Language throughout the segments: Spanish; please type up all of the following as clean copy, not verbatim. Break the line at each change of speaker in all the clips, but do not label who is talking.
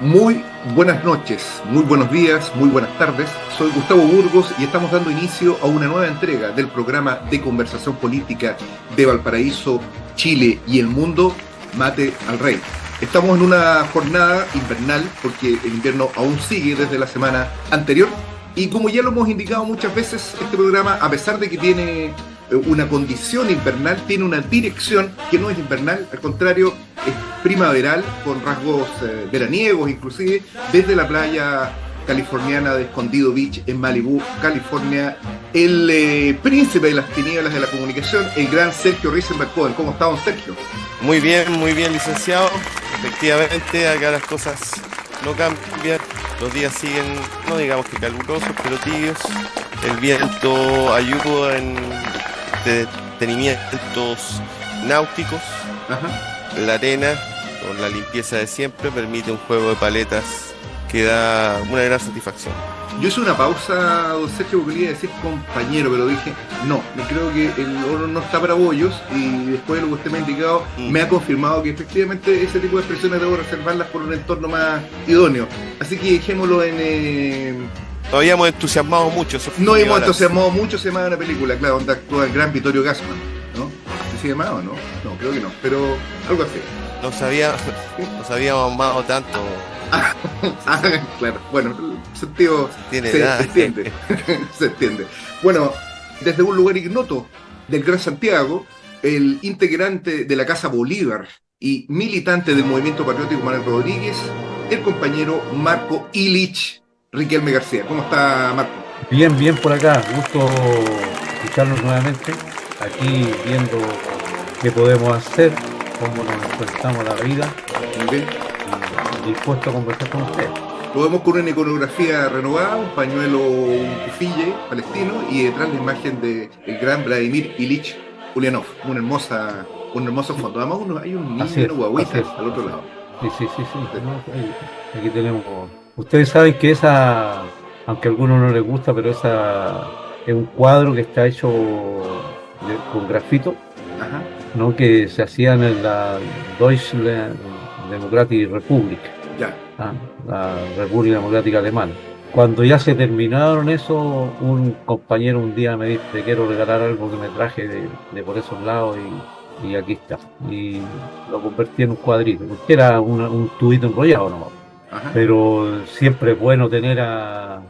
Muy buenas noches, muy buenos días, muy buenas tardes. Soy Gustavo Burgos y estamos dando inicio a una nueva entrega del programa de conversación política de Valparaíso, Chile y el mundo, Mate al Rey. Estamos en una jornada invernal porque el invierno aún sigue desde la semana anterior y como ya lo hemos indicado muchas veces, este programa, a pesar de que tiene una condición invernal, tiene una dirección que no es invernal, al contrario, es primaveral, con rasgos veraniegos inclusive, desde la playa californiana de Escondido Beach en Malibú, California, el príncipe de las tinieblas de la comunicación, el gran Sergio Risenberg Cohen. ¿Cómo está, don Sergio?
Muy bien, licenciado. Efectivamente, acá las cosas no cambian. Los días siguen, no digamos que calurosos, pero tibios. El viento ayuda en detenimientos náuticos.
Ajá.
La arena, con la limpieza de siempre, permite un juego de paletas que da una gran satisfacción.
Yo hice una pausa, don Sergio, porque quería decir compañero, pero dije, no, creo que el oro no está para bollos, y después de lo que usted me ha indicado,
Mm.
me ha confirmado que efectivamente ese tipo de expresiones debo reservarlas por un entorno más idóneo. Así que dejémoslo en...
Todavía hemos entusiasmado mucho, eso fue
no
mi
hemos
balance.
entusiasmado mucho, se llama una película, claro, donde actúa el gran Vittorio Gassman, ¿no? ¿Sí se llamaba o no? No, creo que no, pero algo así.
No sabía, nos habíamos amado tanto.
Ah, ah, claro, bueno, el sentido
Tiene
se
edad.
entiende, se entiende. Bueno, desde un lugar ignoto del Gran Santiago, el integrante de la Casa Bolívar y militante del movimiento patriótico Manuel Rodríguez, el compañero Marco Illich Riquelme García. ¿Cómo está, Marco?
Bien, bien por acá. Gusto escucharnos nuevamente. Aquí viendo qué podemos hacer, cómo nos enfrentamos a la vida
Muy bien.
y dispuesto a conversar con ustedes.
Lo vemos con una iconografía renovada, un pañuelo, un kufille palestino y detrás la imagen del gran Vladimir Ilich Ulyanov. Un hermoso fondo. Además, hay un niño
Así
y
es,
una
así es,
guaguita al otro
así es.
lado.
Sí, sí, sí, sí. No, aquí tenemos. Ustedes saben que esa, aunque a algunos no les gusta, pero esa es un cuadro que está hecho con grafito,
Ajá,
¿no? Que se hacían en la Deutsche Demokratische Republik.
ya.
Ah, la República Democrática Alemana. Cuando ya se terminaron eso, un compañero un día me dice, te quiero regalar algo que me traje de por esos lados y aquí está. Y lo convertí en un cuadrito, porque era un tubito enrollado nomás.
Ajá.
Pero siempre es bueno tener a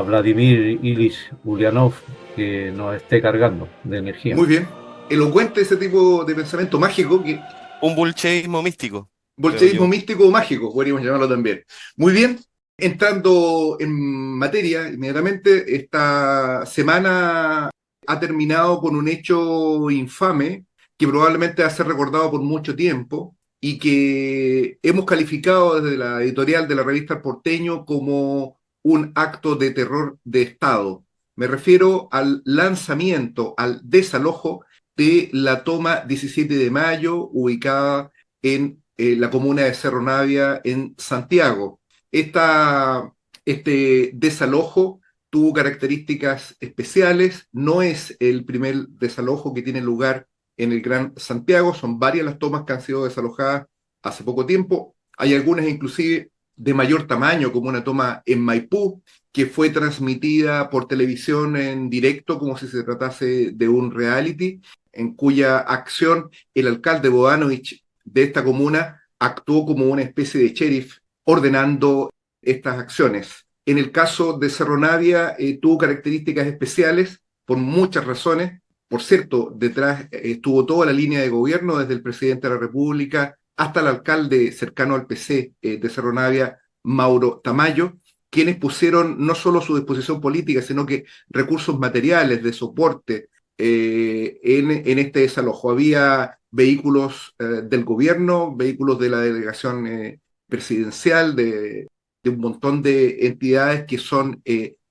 Vladimir Ilich Ulyanov que nos esté cargando de energía.
Muy bien. Elocuente ese tipo de pensamiento mágico, que
Un bolchevismo místico, creo
bolchevismo
yo.
místico o mágico, podríamos llamarlo también. Muy bien. Entrando en materia, inmediatamente, esta semana ha terminado con un hecho infame que probablemente va a ser recordado por mucho tiempo y que hemos calificado desde la editorial de la revista El Porteño como un acto de terror de Estado. Me refiero al lanzamiento, al desalojo de la toma 17 de mayo, ubicada en la comuna de Cerro Navia, en Santiago. Esta, este desalojo tuvo características especiales, no es el primer desalojo que tiene lugar en el Gran Santiago, son varias las tomas que han sido desalojadas hace poco tiempo, hay algunas inclusive de mayor tamaño, como una toma en Maipú, que fue transmitida por televisión en directo como si se tratase de un reality, en cuya acción el alcalde Bodanovich de esta comuna actuó como una especie de sheriff ordenando estas acciones. En el caso de Cerro Navia, tuvo características especiales por muchas razones. Por cierto, detrás estuvo toda la línea de gobierno, desde el presidente de la República hasta el alcalde cercano al PC de Cerro Navia, Mauro Tamayo, quienes pusieron no solo su disposición política, sino que recursos materiales de soporte en este desalojo. Había vehículos del gobierno, vehículos de la delegación presidencial, de un montón de entidades que son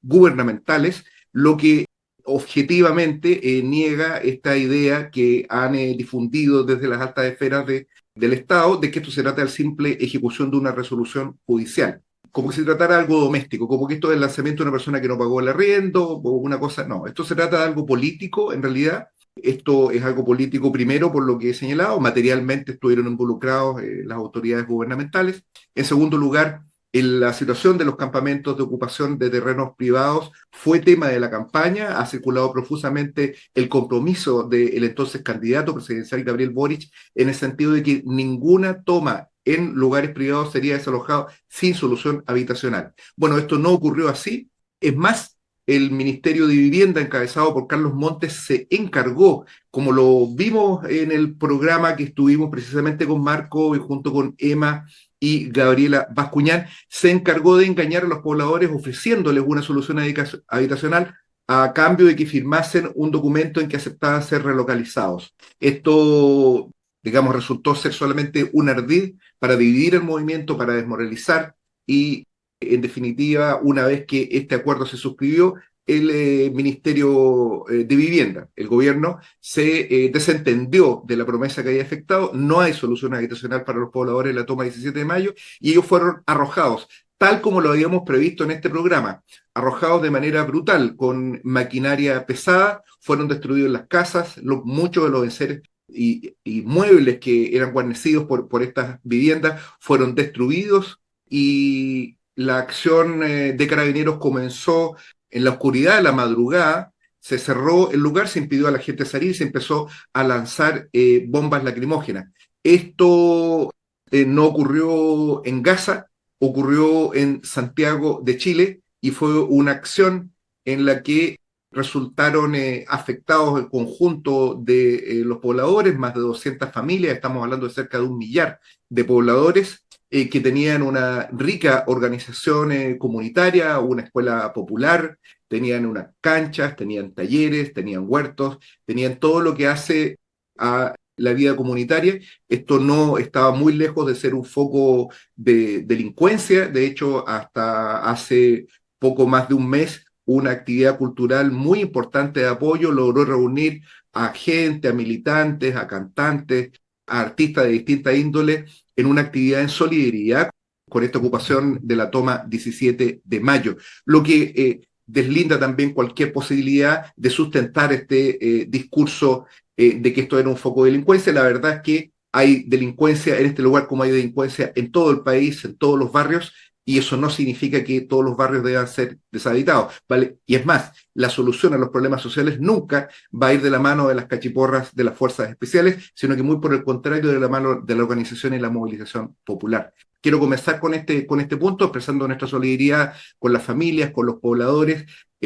gubernamentales, lo que objetivamente niega esta idea que han difundido desde las altas esferas del Estado, de que esto se trata de simple ejecución de una resolución judicial, como que se tratara de algo doméstico, como que esto es el lanzamiento de una persona que no pagó el arriendo o una cosa. No, esto se trata de algo político en realidad. Esto es algo político primero, por lo que he señalado, materialmente estuvieron involucrados las autoridades gubernamentales. En segundo lugar, La situación de los campamentos de ocupación de terrenos privados fue tema de la campaña, ha circulado profusamente el compromiso del entonces candidato presidencial Gabriel Boric en el sentido de que ninguna toma en lugares privados sería desalojado sin solución habitacional. Bueno, esto no ocurrió así. Es más, el Ministerio de Vivienda, encabezado por Carlos Montes, se encargó, como lo vimos en el programa que estuvimos precisamente con Marco y junto con Emma y Gabriela Bascuñán, se encargó de engañar a los pobladores ofreciéndoles una solución habitacional a cambio de que firmasen un documento en que aceptaban ser relocalizados. Esto, digamos, resultó ser solamente un ardid para dividir el movimiento, para desmoralizar y, en definitiva, una vez que este acuerdo se suscribió, el Ministerio de Vivienda, el gobierno, se desentendió de la promesa que había efectuado. No hay solución habitacional para los pobladores en la toma 17 de mayo y ellos fueron arrojados, tal como lo habíamos previsto en este programa, arrojados de manera brutal, con maquinaria pesada, fueron destruidos las casas, muchos de los enseres y muebles que eran guarnecidos por estas viviendas fueron destruidos y la acción de carabineros comenzó en la oscuridad de la madrugada, se cerró el lugar, se impidió a la gente salir y se empezó a lanzar bombas lacrimógenas. Esto no ocurrió en Gaza, ocurrió en Santiago de Chile y fue una acción en la que resultaron afectados el conjunto de los pobladores, más de 200 familias, estamos hablando de cerca de 1 millar de pobladores, que tenían una rica organización comunitaria, una escuela popular, tenían unas canchas, tenían talleres, tenían huertos, tenían todo lo que hace a la vida comunitaria. Esto no estaba muy lejos de ser un foco de delincuencia. De hecho, hasta hace poco más de un mes, una actividad cultural muy importante de apoyo logró reunir a gente, a militantes, a cantantes, a artistas de distinta índole en una actividad en solidaridad con esta ocupación de la toma 17 de mayo, lo que deslinda también cualquier posibilidad de sustentar este discurso de que esto era un foco de delincuencia. La verdad es que hay delincuencia en este lugar como hay delincuencia en todo el país, en todos los barrios, y eso no significa que todos los barrios deban ser deshabitados, ¿vale? Y es más, la solución a los problemas sociales nunca va a ir de la mano de las cachiporras de las fuerzas especiales, sino que muy por el contrario, de la mano de la organización y la movilización popular. Quiero comenzar con este punto, expresando nuestra solidaridad con las familias, con los pobladores,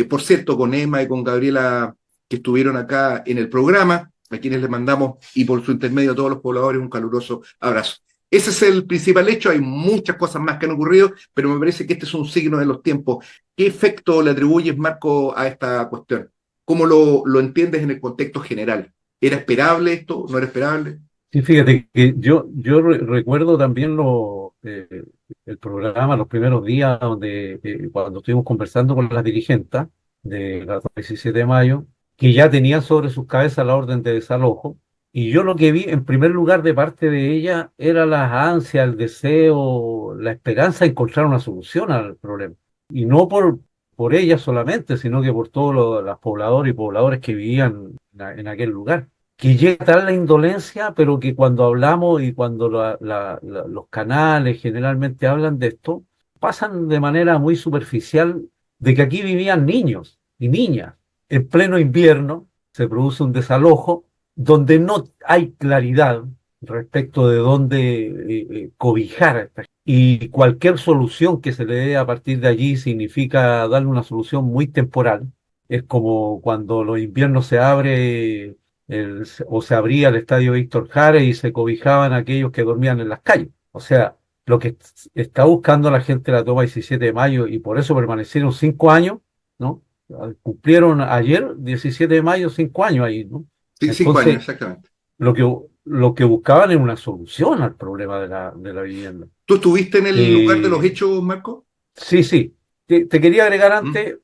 por cierto, con Emma y con Gabriela, que estuvieron acá en el programa, a quienes les mandamos, y por su intermedio a todos los pobladores, un caluroso abrazo. Ese es el principal hecho, hay muchas cosas más que han ocurrido, pero me parece que este es un signo de los tiempos. ¿Qué efecto le atribuyes, Marco, a esta cuestión? ¿Cómo lo entiendes en el contexto general? ¿Era esperable esto? ¿No era esperable?
Sí, fíjate que yo recuerdo también el programa, los primeros días donde cuando estuvimos conversando con las dirigentes de la 17 de mayo, que ya tenían sobre sus cabezas la orden de desalojo. Y yo lo que vi, en primer lugar, de parte de ella, era las ansias, el deseo, la esperanza de encontrar una solución al problema. Y no por ella solamente, sino que por todos los pobladores y pobladores que vivían en aquel lugar. Que llega tal la indolencia, pero que cuando hablamos y cuando los canales generalmente hablan de esto, pasan de manera muy superficial de que aquí vivían niños y niñas. En pleno invierno se produce un desalojo donde no hay claridad respecto de dónde cobijar a esta gente. Y cualquier solución que se le dé a partir de allí significa darle una solución muy temporal. Es como cuando los inviernos se abre o se abría el estadio Víctor Jara y se cobijaban aquellos que dormían en las calles. O sea, lo que está buscando la gente de la toma 17 de mayo, y por eso permanecieron 5 años, ¿no? Cumplieron ayer, 17 de mayo, 5 años ahí, ¿no?
Sí, 5 años,
Entonces,
exactamente.
lo que buscaban era una solución al problema de la vivienda.
¿Tú estuviste en el lugar de los
Eh,
hechos, Marco?
sí, sí. Te quería agregar
¿Mm?
antes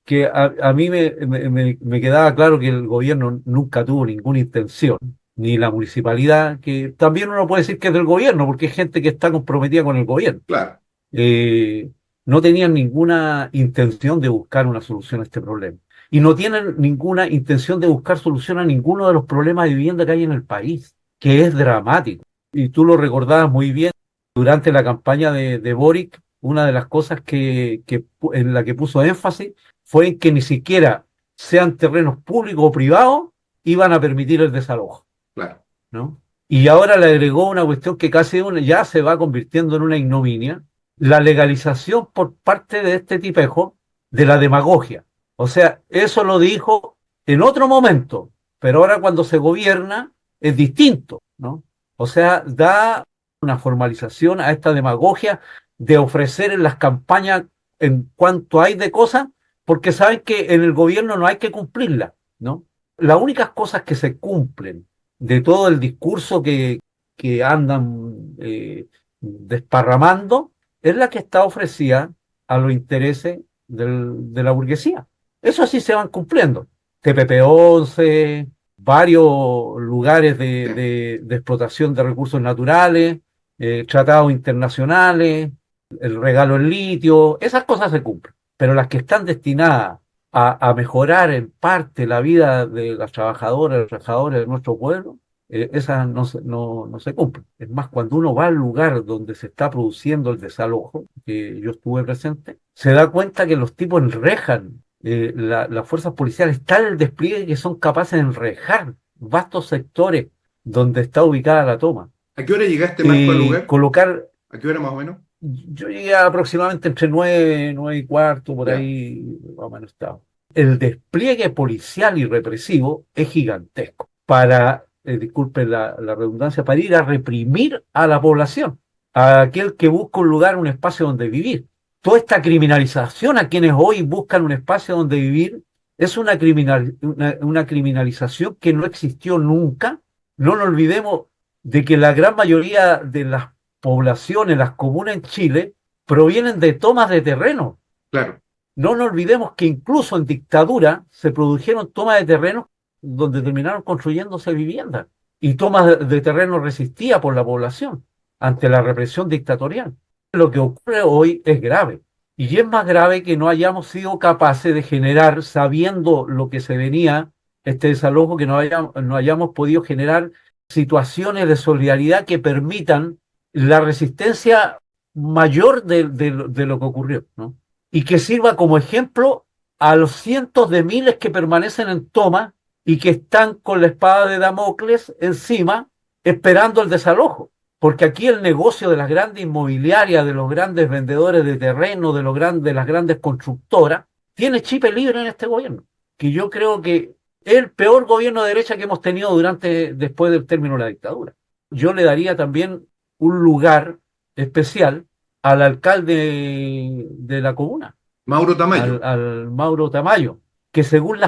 que a mí me quedaba claro que el gobierno nunca tuvo ninguna intención, ni la municipalidad, que también uno puede decir que es del gobierno, porque hay gente que está comprometida con el gobierno.
Claro.
eh, no tenían ninguna intención de buscar una solución a este problema. Y no tienen ninguna intención de buscar solución a ninguno de los problemas de vivienda que hay en el país, que es dramático. Y tú lo recordabas muy bien, durante la campaña de Boric, una de las cosas en la que puso énfasis fue en que ni siquiera sean terrenos públicos o privados, iban a permitir el desalojo,
Claro.
¿no? Y ahora le agregó una cuestión que ya se va convirtiendo en una ignominia, la legalización por parte de este tipejo de la demagogia. O sea, eso lo dijo en otro momento, pero ahora cuando se gobierna es distinto, ¿no? O sea, da una formalización a esta demagogia de ofrecer en las campañas en cuanto hay de cosas, porque saben que en el gobierno no hay que cumplirlas, ¿no? Las únicas cosas que se cumplen de todo el discurso que andan desparramando es la que está ofrecida a los intereses de la burguesía. Eso sí se van cumpliendo. TPP-11, varios lugares
Sí.
de explotación de recursos naturales, tratados internacionales, el regalo en litio, esas cosas se cumplen. Pero las que están destinadas a mejorar en parte la vida de las trabajadoras, los trabajadores de nuestro pueblo, esas no se cumplen. Es más, cuando uno va al lugar donde se está produciendo el desalojo, que yo estuve presente, se da cuenta que los tipos enrejan, las fuerzas policiales, tal el despliegue que son capaces de enrejar vastos sectores donde está ubicada la toma.
¿A qué hora llegaste, Marco, al lugar?
Colocar,
¿A qué hora más o menos?
yo llegué aproximadamente entre 9 y cuarto, por
Ya.
ahí más o menos estaba. El despliegue policial y represivo es gigantesco para, disculpen la redundancia, para ir a reprimir a la población, a aquel que busca un lugar, un espacio donde vivir. Toda esta criminalización a quienes hoy buscan un espacio donde vivir es una criminalización que no existió nunca. No nos olvidemos de que la gran mayoría de las poblaciones, las comunas en Chile, provienen de tomas de terreno.
Claro.
No nos olvidemos que incluso en dictadura se produjeron tomas de terreno donde terminaron construyéndose viviendas y tomas de terreno resistidas por la población ante la represión dictatorial. Lo que ocurre hoy es grave y es más grave que no hayamos sido capaces de generar, sabiendo lo que se venía, este desalojo, que no hayamos podido generar situaciones de solidaridad que permitan la resistencia mayor de lo que ocurrió, ¿no? Y que sirva como ejemplo a los cientos de miles que permanecen en toma y que están con la espada de Damocles encima esperando el desalojo. Porque aquí el negocio de las grandes inmobiliarias, de los grandes vendedores de terreno, de las grandes constructoras, tiene chip libre en este gobierno. Que yo creo que es el peor gobierno de derecha que hemos tenido después del término de la dictadura. Yo le daría también un lugar especial al alcalde de la comuna,
Mauro Tamayo.
al Mauro Tamayo, que según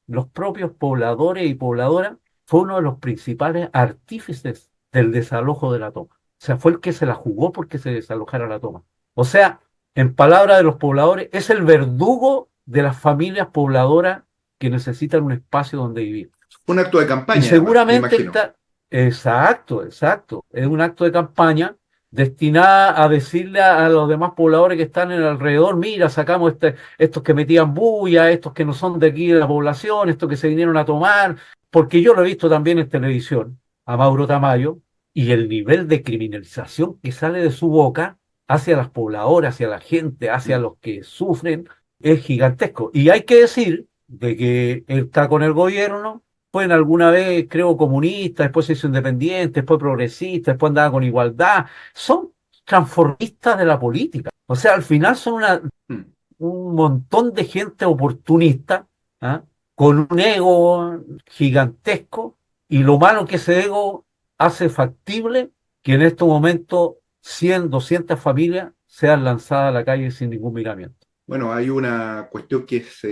los propios pobladores y pobladoras, fue uno de los principales artífices del desalojo de la toma. O sea, fue el que se la jugó porque se desalojara la toma. O sea, en palabras de los pobladores, es el verdugo de las familias pobladoras que necesitan un espacio donde vivir.
Un acto de
Y
campaña, además, me
seguramente
imagino.
está, exacto, es un acto de campaña destinada a decirle a los demás pobladores que están en el alrededor: mira, sacamos estos que metían bulla, estos que no son de aquí de la población, estos que se vinieron a tomar, porque yo lo he visto también en televisión, a Mauro Tamayo, y el nivel de criminalización que sale de su boca hacia las pobladoras, hacia la gente, hacia los que sufren, es gigantesco. Y hay que decir de que él está con el gobierno, fue en alguna vez, creo, comunista, después se hizo independiente, después progresista, después andaba con igualdad. Son transformistas de la política. O sea, al final son
Mm.
un montón de gente oportunista, ¿ah? Con un ego gigantesco, y lo malo que ese ego hace factible que en estos momentos 100, 200 familias sean lanzadas a la calle sin ningún miramiento.
Bueno, hay una cuestión que es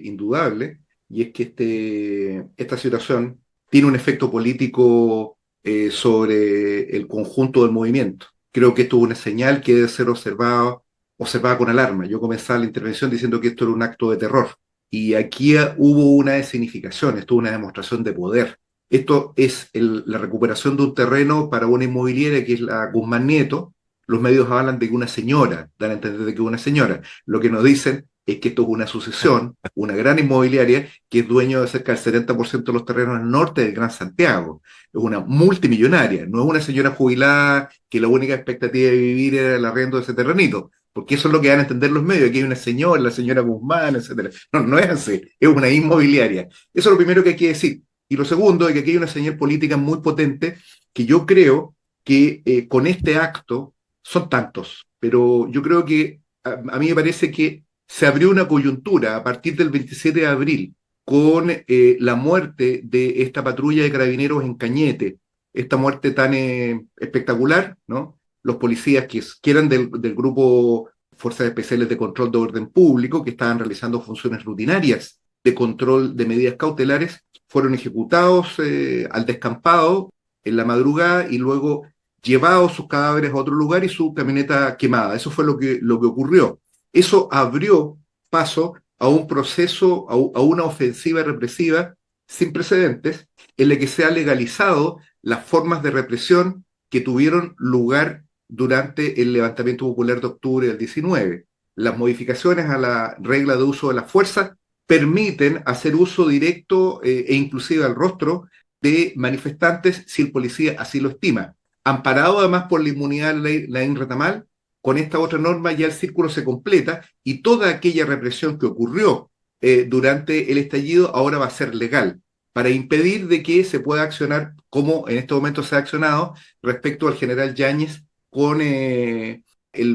indudable, y es que esta situación tiene un efecto político sobre el conjunto del movimiento. Creo que esto es una señal que debe ser observada con alarma. Yo comenzaba la intervención diciendo que esto era un acto de terror, y aquí hubo una escenificación, esto es una demostración de poder. Esto es la recuperación de un terreno para una inmobiliaria que es la Guzmán Nieto. Los medios hablan de que una señora, dan a entender de que una señora. Lo que nos dicen es que esto es una sucesión, una gran inmobiliaria que es dueño de cerca del 70% de los terrenos al norte del Gran Santiago. Es una multimillonaria, no es una señora jubilada que la única expectativa de vivir era el arriendo de ese terrenito, porque eso es lo que van a entender los medios. Aquí hay una señora, la señora Guzmán, etcétera. No, no es así, es una inmobiliaria. Eso es lo primero que hay que decir. Y lo segundo es que aquí hay una señal política muy potente que yo creo que con este acto son tantos, pero yo creo que a mí me parece que se abrió una coyuntura a partir del 27 de abril con la muerte de esta patrulla de carabineros en Cañete, esta muerte tan espectacular, ¿no? Los policías que eran del grupo Fuerzas Especiales de Control de Orden Público, que estaban realizando funciones rutinarias de control de medidas cautelares, fueron ejecutados al descampado en la madrugada y luego llevados sus cadáveres a otro lugar y su camioneta quemada. Eso fue lo que ocurrió. Eso abrió paso a un proceso, a una ofensiva represiva sin precedentes, en la que se ha legalizado las formas de represión que tuvieron lugar durante el levantamiento popular de octubre del 19. Las modificaciones a la regla de uso de la fuerza permiten hacer uso directo e inclusive al rostro de manifestantes si el policía así lo estima. Amparado además por la inmunidad de Laín Retamal, con esta otra norma ya el círculo se completa y toda aquella represión que ocurrió durante el estallido ahora va a ser legal para impedir de que se pueda accionar como en este momento se ha accionado respecto al general Yáñez con el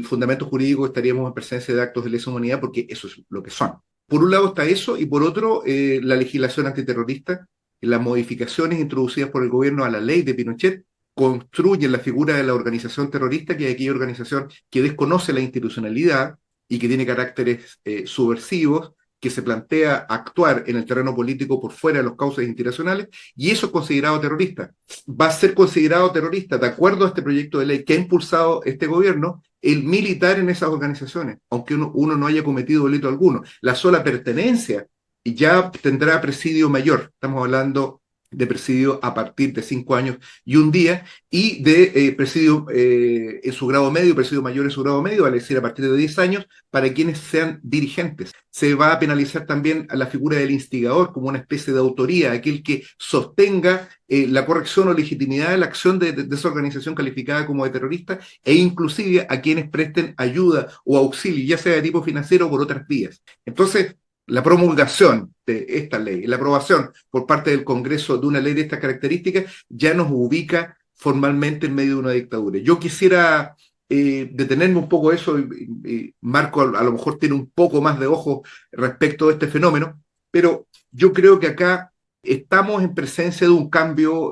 fundamento jurídico. Estaríamos en presencia de actos de lesa humanidad porque eso es lo que son. Por un lado está eso y por otro la legislación antiterrorista, las modificaciones introducidas por el gobierno a la ley de Pinochet construyen la figura de la organización terrorista, que es aquella organización que desconoce la institucionalidad y que tiene caracteres subversivos, que se plantea actuar en el terreno político por fuera de los cauces internacionales, y eso es considerado terrorista. Va a ser considerado terrorista, de acuerdo a este proyecto de ley que ha impulsado este gobierno, el militar en esas organizaciones, aunque uno no haya cometido delito alguno. La sola pertenencia ya tendrá presidio mayor. Estamos hablando de presidio a partir de 5 años y un día, y de presidio en su grado medio, presidio mayor en su grado medio, vale decir, a partir de 10 años, para quienes sean dirigentes. Se va a penalizar también a la figura del instigador como una especie de autoría, aquel que sostenga la corrección o legitimidad de la acción de esa organización calificada como de terrorista, e inclusive a quienes presten ayuda o auxilio, ya sea de tipo financiero o por otras vías. Entonces, la promulgación de esta ley, la aprobación por parte del Congreso de una ley de estas características, ya nos ubica formalmente en medio de una dictadura. Yo quisiera detenerme un poco eso, y Marco a lo mejor tiene un poco más de ojo respecto a este fenómeno, pero yo creo que acá estamos en presencia de un cambio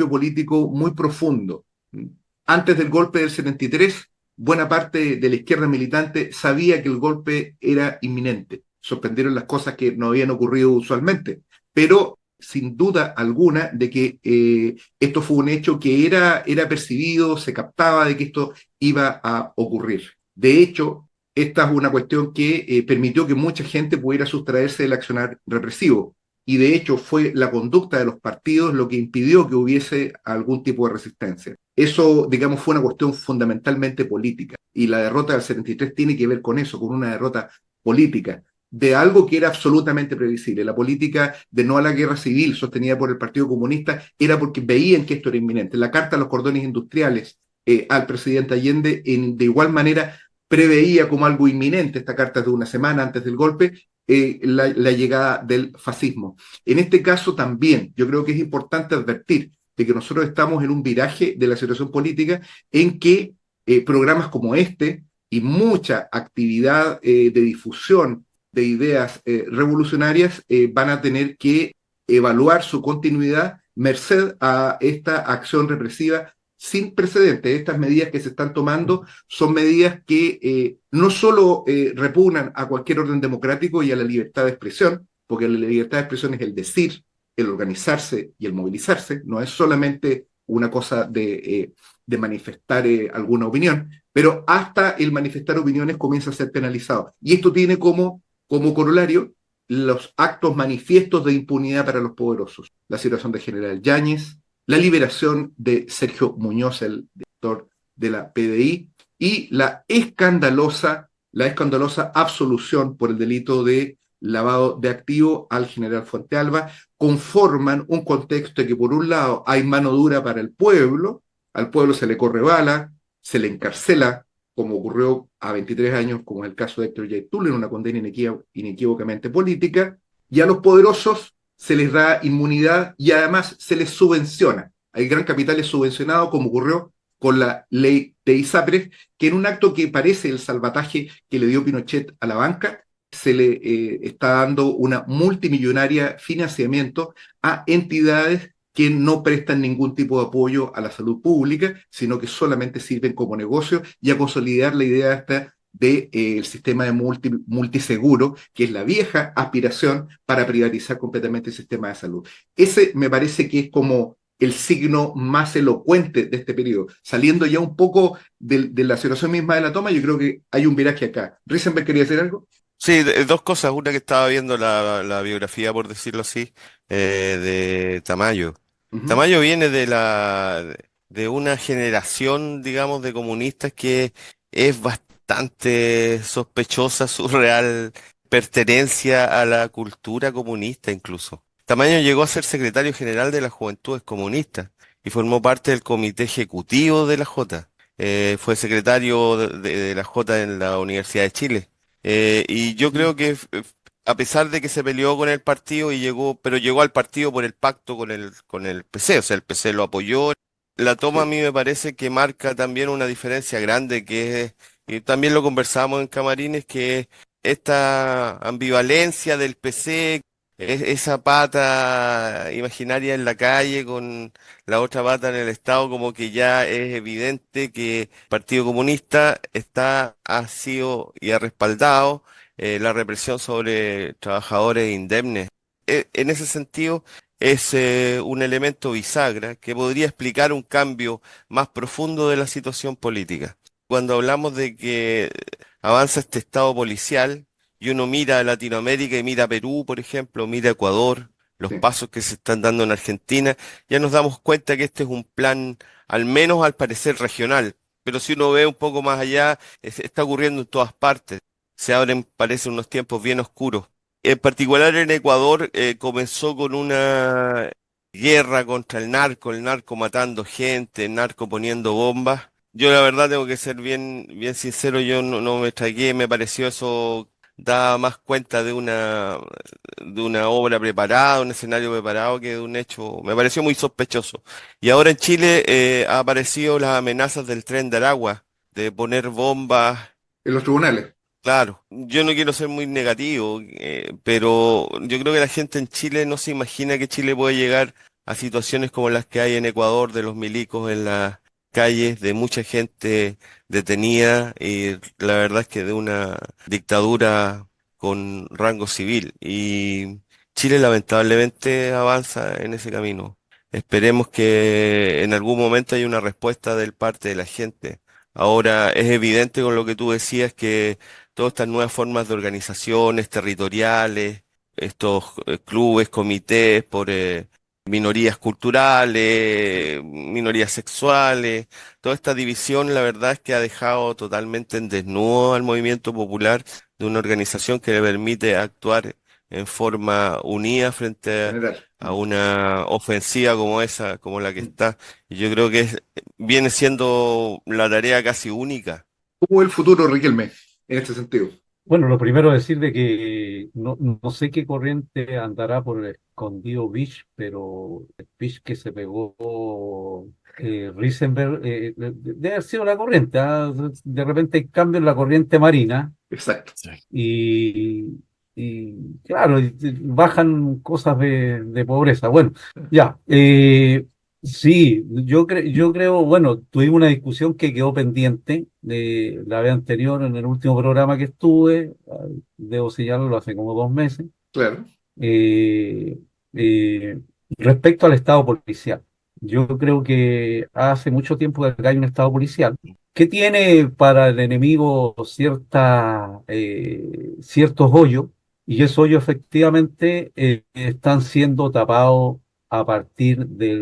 político muy profundo. Antes del golpe del 73, buena parte de la izquierda militante sabía que el golpe era inminente. Sorprendieron las cosas que no habían ocurrido usualmente, pero sin duda alguna de que esto fue un hecho que era percibido, se captaba de que esto iba a ocurrir. De hecho, esta es una cuestión que permitió que mucha gente pudiera sustraerse del accionar represivo, y de hecho fue la conducta de los partidos lo que impidió que hubiese algún tipo de resistencia. Eso, digamos, fue una cuestión fundamentalmente política, y la derrota del 73 tiene que ver con eso, con una derrota política de algo que era absolutamente previsible. La política de no a la guerra civil sostenida por el Partido Comunista era porque veían que esto era inminente. La carta a los cordones industriales al presidente Allende de igual manera preveía como algo inminente, esta carta es de una semana antes del golpe, la llegada del fascismo. En este caso también, yo creo que es importante advertir de que nosotros estamos en un viraje de la situación política en que programas como este y mucha actividad de difusión de ideas revolucionarias van a tener que evaluar su continuidad merced a esta acción represiva sin precedentes. Estas medidas que se están tomando son medidas que no solo repugnan a cualquier orden democrático y a la libertad de expresión, porque la libertad de expresión es el decir, el organizarse y el movilizarse, no es solamente una cosa de manifestar alguna opinión, pero hasta el manifestar opiniones comienza a ser penalizado. Y esto tiene como corolario los actos manifiestos de impunidad para los poderosos. La situación de General Yáñez, la liberación de Sergio Muñoz, el director de la PDI, y la escandalosa la escandalosa absolución por el delito de lavado de activos al general Fuentealba, conforman un contexto de que por un lado hay mano dura para el pueblo, al pueblo se le corre bala, se le encarcela, como ocurrió a 23 años, como es el caso de Héctor Yaitul, en una condena inequívocamente política, y a los poderosos se les da inmunidad y además se les subvenciona. Hay gran capitales subvencionados, como ocurrió con la ley de ISAPRES, que en un acto que parece el salvataje que le dio Pinochet a la banca, se le está dando una multimillonaria financiamiento a entidades que no prestan ningún tipo de apoyo a la salud pública, sino que solamente sirven como negocio y a consolidar la idea esta del sistema de multiseguro, que es la vieja aspiración para privatizar completamente el sistema de salud. Ese me parece que es como el signo más elocuente de este periodo. Saliendo ya un poco de la situación misma de la toma, yo creo que hay un viraje acá. ¿Risenberg quería decir algo?
Sí, dos cosas. Una, que estaba viendo la biografía, por decirlo así, de Tamayo.
Uh -huh.
Tamayo viene de una generación, digamos, de comunistas que es bastante sospechosa su real pertenencia a la cultura comunista incluso. Tamayo llegó a ser secretario general de las Juventudes Comunistas y formó parte del comité ejecutivo de la J. Fue secretario de la J en la Universidad de Chile. Y yo creo que a pesar de que se peleó con el partido y llegó, pero llegó al partido por el pacto con el PC, o sea, el PC lo apoyó. La toma a
Sí,
mí me parece que marca también una diferencia grande, y también lo conversamos en Camarines, que es esta ambivalencia del PC, esa pata imaginaria en la calle con la otra pata en el Estado, como que ya es evidente que el Partido Comunista ha sido y ha respaldado la represión sobre trabajadores indemnes. En ese sentido, es un elemento bisagra que podría explicar un cambio más profundo de la situación política. Cuando hablamos de que avanza este Estado policial, y uno mira a Latinoamérica y mira a Perú, por ejemplo, mira a Ecuador, los
sí.
pasos que se están dando en Argentina, ya nos damos cuenta que este es un plan, al menos al parecer regional. Pero si uno ve un poco más allá, está ocurriendo en todas partes. Se abren, parece, unos tiempos bien oscuros. En particular en Ecuador, comenzó con una guerra contra el narco matando gente, el narco poniendo bombas. Yo la verdad tengo que ser bien sincero, yo no me extrañé, me pareció eso, da más cuenta de una obra preparada, un escenario preparado, que de un hecho, me pareció muy sospechoso. Y ahora en Chile ha aparecido las amenazas del Tren de Aragua, de poner bombas.
En los tribunales.
Claro, yo no quiero ser muy negativo, pero yo creo que la gente en Chile no se imagina que Chile puede llegar a situaciones como las que hay en Ecuador, de los milicos en las calles, de mucha gente detenida, y la verdad es que de una dictadura con rango civil. Y Chile lamentablemente avanza en ese camino. Esperemos que en algún momento haya una respuesta del parte de la gente. Ahora es evidente con lo que tú decías, que todas estas nuevas formas de organizaciones territoriales, estos clubes, comités por minorías culturales, minorías sexuales, toda esta división, la verdad es que ha dejado totalmente en desnudo al movimiento popular de una organización que le permite actuar en forma unida frente
General.
a una ofensiva como esa, como la que está. Y yo creo que viene siendo la tarea casi única.
¿Cómo es el futuro, Riquelme, en este sentido?
Bueno, lo primero es decir de que no sé qué corriente andará por el escondido Beach, pero el Beach que se pegó Risenberg debe haber sido la corriente. ¿Ah? De repente hay cambio en la corriente marina
Exacto.
Sí.
y claro, bajan cosas de pobreza. Bueno, ya. Sí, yo creo, bueno, tuvimos una discusión que quedó pendiente de la vez anterior en el último programa que estuve, debo señalarlo, hace como 2 meses,
Claro.
eh, eh, respecto al Estado policial. Yo creo que hace mucho tiempo que acá hay un Estado policial que tiene para el enemigo ciertos hoyos, y esos hoyos efectivamente están siendo tapados a partir de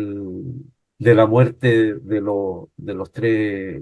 la muerte de los tres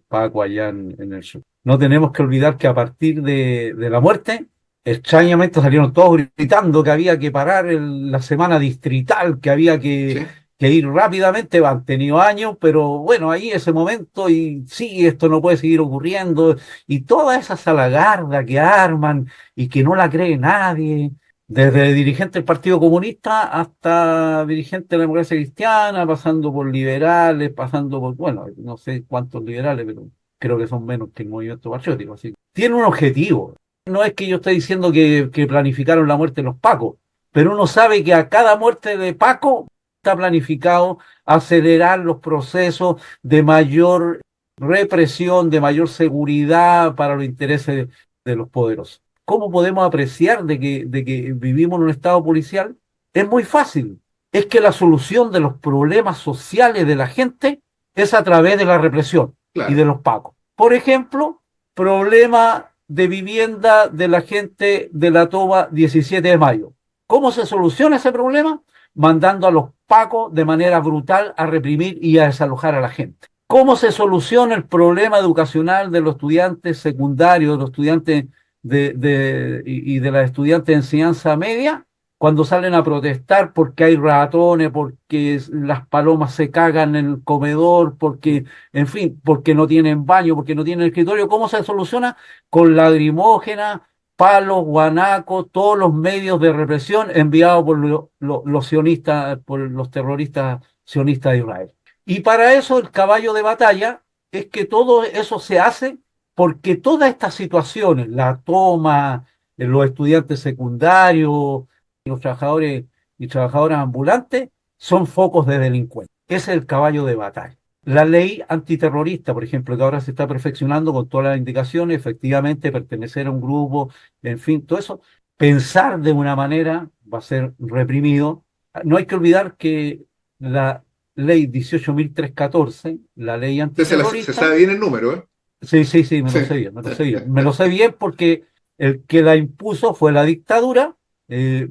Paco allá en el sur. no tenemos que olvidar que a partir de la muerte, extrañamente salieron todos gritando que había que parar la semana distrital, que había
¿sí?
que ir rápidamente. Han tenido años, pero bueno, ahí ese momento, y sí, esto no puede seguir ocurriendo, y toda esa salagarda que arman y que no la cree nadie. Desde dirigente del Partido Comunista hasta dirigente de la Democracia Cristiana, pasando por liberales, pasando por, bueno, no sé cuántos liberales, pero creo que son menos que el movimiento patriótico. Así. Tiene un objetivo. No es que yo esté diciendo que planificaron la muerte de los Pacos, pero uno sabe que a cada muerte de Paco está planificado acelerar los procesos de mayor represión, de mayor seguridad para los intereses de los poderosos. ¿Cómo podemos apreciar de que vivimos en un estado policial? Es muy fácil. Es que la solución de los problemas sociales de la gente es a través de la represión y
Claro,
de los pacos. Por ejemplo, problema de vivienda de la gente de la toma 17 de mayo. ¿Cómo se soluciona ese problema? Mandando a los pacos de manera brutal a reprimir y a desalojar a la gente. ¿Cómo se soluciona el problema educacional de los estudiantes secundarios, de los estudiantes y de las estudiantes de enseñanza media? Cuando salen a protestar porque hay ratones, porque las palomas se cagan en el comedor, porque, en fin, porque no tienen baño, porque no tienen escritorio. ¿Cómo se soluciona? Con lagrimógena, palos, guanacos, todos los medios de represión enviados por los sionistas, por los terroristas sionistas de Israel. Y para eso el caballo de batalla es que todo eso se hace porque todas estas situaciones, la toma, los estudiantes secundarios, los trabajadores y trabajadoras ambulantes, son focos de delincuencia. Ese es el caballo de batalla. La ley antiterrorista, por ejemplo, que ahora se está perfeccionando con todas las indicaciones, efectivamente pertenecer a un grupo, en fin, todo eso, pensar de una manera va a ser reprimido. No hay que olvidar que la ley 18.314, la ley
usted se
antiterrorista,
sabe bien el número, ¿eh?
sí, sí, sí, me
Sí,
lo sé bien, me lo sé bien. Me lo sé bien porque el que la impuso fue la dictadura,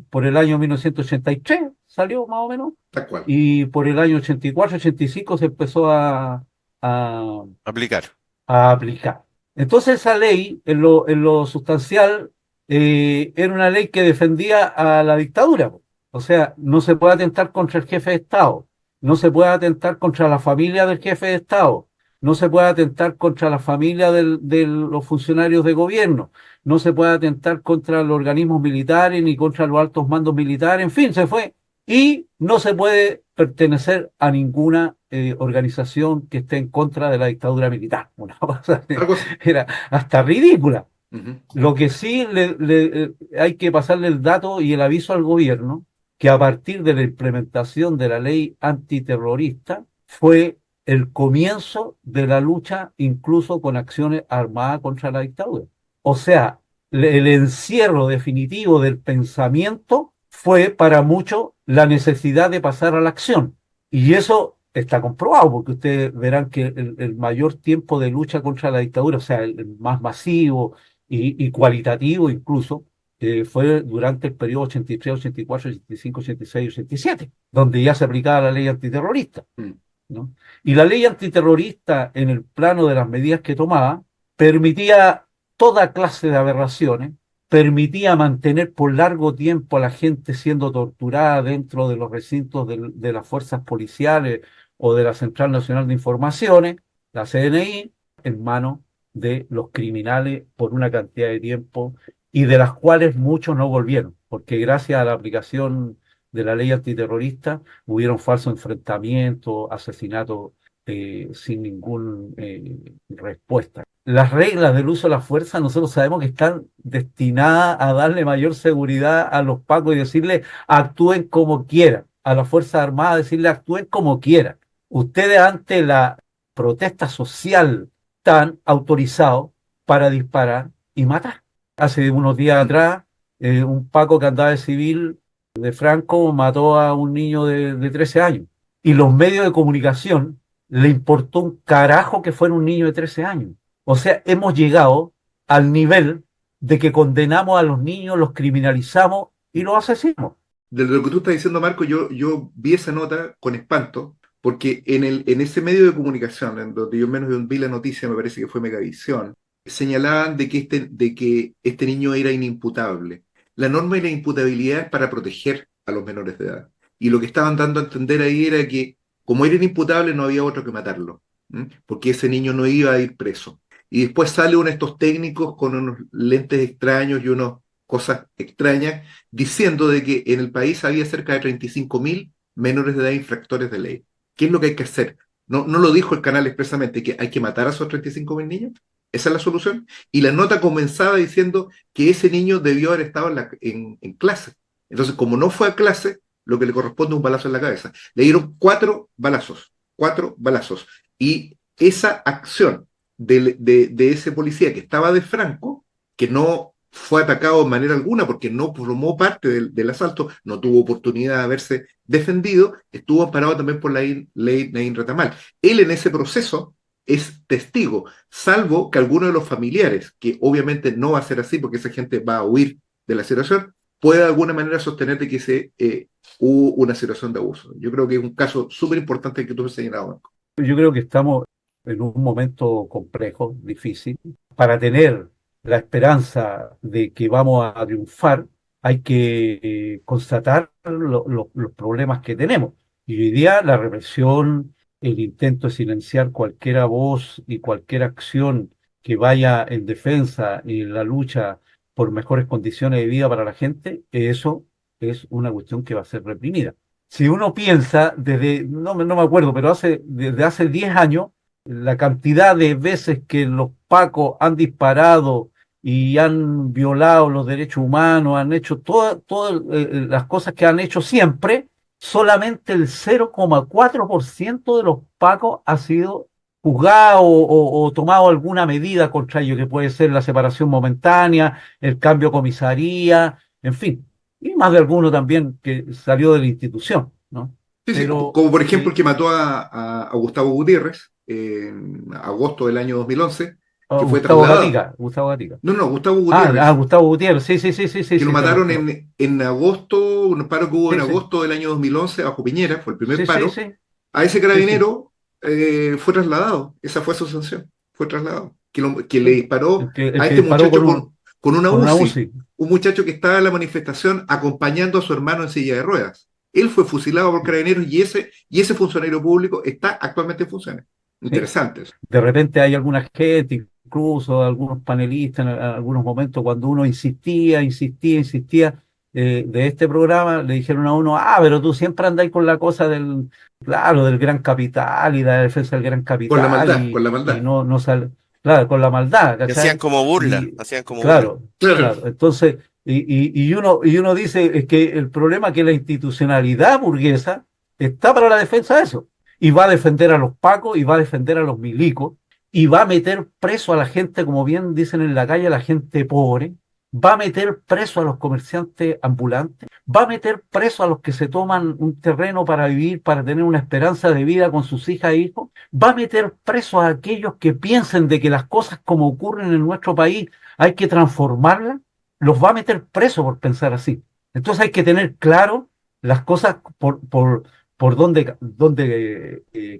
por el año 1983 salió más o menos,
tal cual.
y por el año 84, 85 se empezó a,
Aplicar.
a aplicar. Entonces esa ley, en lo sustancial, era una ley que defendía a la dictadura. O sea, no se puede atentar contra el jefe de Estado, no se puede atentar contra la familia del jefe de Estado, no se puede atentar contra la familia de los funcionarios de gobierno, no se puede atentar contra los organismos militares ni contra los altos mandos militares, en fin, se fue. Y no se puede pertenecer a ninguna organización que esté en contra de la dictadura militar. Una cosa que
Algo así.
era hasta ridícula.
Ujú.
Lo que sí hay que pasarle el dato y el aviso al gobierno, que a partir de la implementación de la ley antiterrorista fue el comienzo de la lucha incluso con acciones armadas contra la dictadura. O sea, el encierro definitivo del pensamiento fue para muchos la necesidad de pasar a la acción. Y eso está comprobado, porque ustedes verán que el mayor tiempo de lucha contra la dictadura, o sea, el más masivo y cualitativo incluso, fue durante el periodo 83, 84, 85, 86, 87, donde ya se aplicaba la ley antiterrorista,
Mm.
¿no? Y la ley antiterrorista, en el plano de las medidas que tomaba, permitía toda clase de aberraciones, permitía mantener por largo tiempo a la gente siendo torturada dentro de los recintos de las fuerzas policiales o de la Central Nacional de Informaciones, la CNI, en manos de los criminales por una cantidad de tiempo y de las cuales muchos no volvieron, porque gracias a la aplicación de la ley antiterrorista hubieron falsos enfrentamientos, asesinatos sin ninguna respuesta. Las reglas del uso de la fuerza nosotros sabemos que están destinadas a darle mayor seguridad a los pacos y decirle actúen como quieran, a las Fuerzas Armadas decirle actúen como quieran. Ustedes ante la protesta social están autorizados para disparar y matar. Hace unos días
Mm.
atrás, un paco que andaba de civil de Franco mató a un niño de 13 años. Y los medios de comunicación le importó un carajo que fuera un niño de 13 años. O sea, hemos llegado al nivel de que condenamos a los niños, los criminalizamos y los asesinamos.
De lo que tú estás diciendo, Marco, yo vi esa nota con espanto, porque en ese medio de comunicación, en donde yo menos vi la noticia, me parece que fue Megavisión, señalaban de que este niño era inimputable. La norma de la imputabilidad es para proteger a los menores de edad. Y lo que estaban dando a entender ahí era que, como era inimputable, no había otro que matarlo, ¿m? Porque ese niño no iba a ir preso. Y después sale uno de estos técnicos con unos lentes extraños y unas cosas extrañas, diciendo de que en el país había cerca de 35.000 menores de edad infractores de ley. ¿Qué es lo que hay que hacer? No, no lo dijo el canal expresamente, que hay que matar a esos 35.000 niños. Esa es la solución. Y la nota comenzaba diciendo que ese niño debió haber estado en clase. Entonces, como no fue a clase, lo que le corresponde es un balazo en la cabeza. Le dieron cuatro balazos. Y esa acción de ese policía que estaba de franco, que no fue atacado de manera alguna porque no formó parte del asalto, no tuvo oportunidad de haberse defendido, estuvo amparado también por la ley Nain Retamal. Él en ese proceso es testigo, salvo que alguno de los familiares, que obviamente no va a ser así porque esa gente va a huir de la situación, pueda de alguna manera sostener de que hubo una situación de abuso. Yo creo que es un caso súper importante que tú has señalado, Marco.
Yo creo que estamos en un momento complejo, difícil. Para tener la esperanza de que vamos a triunfar, hay que constatar los problemas que tenemos. Y hoy día la represión, el intento de silenciar cualquier voz y cualquier acción que vaya en defensa y en la lucha por mejores condiciones de vida para la gente, eso es una cuestión que va a ser reprimida. Si uno piensa, no me acuerdo, pero desde hace 10 años, la cantidad de veces que los pacos han disparado y han violado los derechos humanos, han hecho todas las cosas que han hecho siempre, solamente el 0,4% de los pacos ha sido juzgado o tomado alguna medida contra ellos, que puede ser la separación momentánea, el cambio de comisaría, en fin. Y más de alguno también que salió de la institución, ¿no?
Sí, sí,
Pero
como por ejemplo el que mató a Gustavo Gutiérrez en agosto del año 2011, que fue trasladado.
Gustavo Gatica.
No, no, Gustavo Gutiérrez,
Gustavo Gutiérrez, sí, sí, sí, sí, sí,
que lo
sí,
mataron en agosto, un paro que hubo en
sí, sí,
agosto del año 2011 bajo Piñera, fue el primer
sí, sí,
paro.
sí,
A ese
sí, sí,
carabinero fue trasladado, esa fue su sanción, fue trasladado, que le
sí.
disparó
El
a
que
este
disparó
muchacho con una
con una
UCI,
UCI.
un muchacho que estaba en la manifestación acompañando a su hermano en silla de ruedas. Él fue fusilado por carabineros y ese funcionario público está actualmente en funciones.
¿Sí?
Interesante eso.
De repente hay alguna gente, incluso algunos panelistas en algunos momentos, cuando uno insistía de este programa, le dijeron a uno, pero tú siempre andáis con la cosa claro, del gran capital y la defensa del gran
Con la
capital
maldad, con la
y
maldad.
no sale, claro, con la maldad,
Y hacían
¿cachai?
como burla,
Y
hacían como burla.
claro,
Claro.
claro, entonces, y uno dice, es que el problema es que la institucionalidad burguesa está para la defensa de eso y va a defender a los pacos y va a defender a los milicos y va a meter preso a la gente, como bien dicen en la calle, a la gente pobre, va a meter preso a los comerciantes ambulantes, va a meter preso a los que se toman un terreno para vivir, para tener una esperanza de vida con sus hijas e hijos, va a meter preso a aquellos que piensen de que las cosas como ocurren en nuestro país hay que transformarlas, los va a meter preso por pensar así. Entonces hay que tener claro las cosas por dónde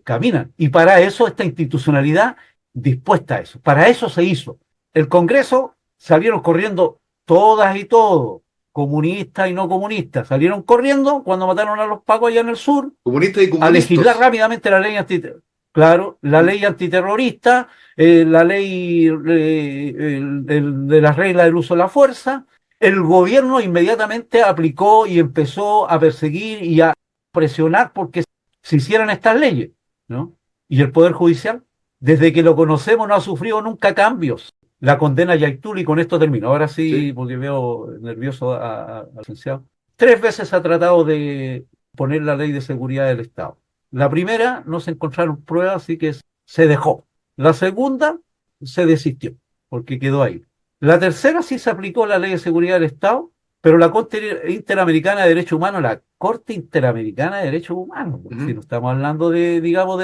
caminan. Y para eso esta institucionalidad dispuesta a eso. Para eso se hizo. El Congreso salieron corriendo todas y todos, comunistas y no comunistas, salieron corriendo cuando mataron a los pacos allá en el sur,
Comunistas y
a legislar
comunistas.
rápidamente la ley antiterrorista. Claro, la ley antiterrorista, la ley de las reglas del uso de la fuerza. El gobierno inmediatamente aplicó y empezó a perseguir y a presionar porque se hicieran estas leyes, ¿no? Y el Poder Judicial, desde que lo conocemos, no ha sufrido nunca cambios. La condena a Yaitul, y con esto termino. Ahora sí,
¿Sí?
porque veo nervioso al licenciado. 3 veces ha tratado de poner la ley de seguridad del Estado. La primera no se encontraron pruebas, así que se dejó. La segunda se desistió, porque quedó ahí. La tercera sí se aplicó la ley de seguridad del Estado, pero la Corte Interamericana de Derechos Humanos, la Corte Interamericana de Derechos Humanos, si
Ujú.
no estamos hablando digamos,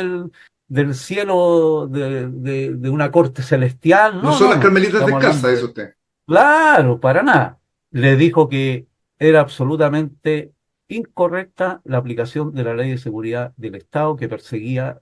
del cielo, de una corte celestial,
No
no,
son
no,
las
no,
carmelitas
estamos
descalzas,
hablando
eso usted.
claro, para nada. Le dijo que era absolutamente incorrecta la aplicación de la ley de seguridad del Estado que perseguía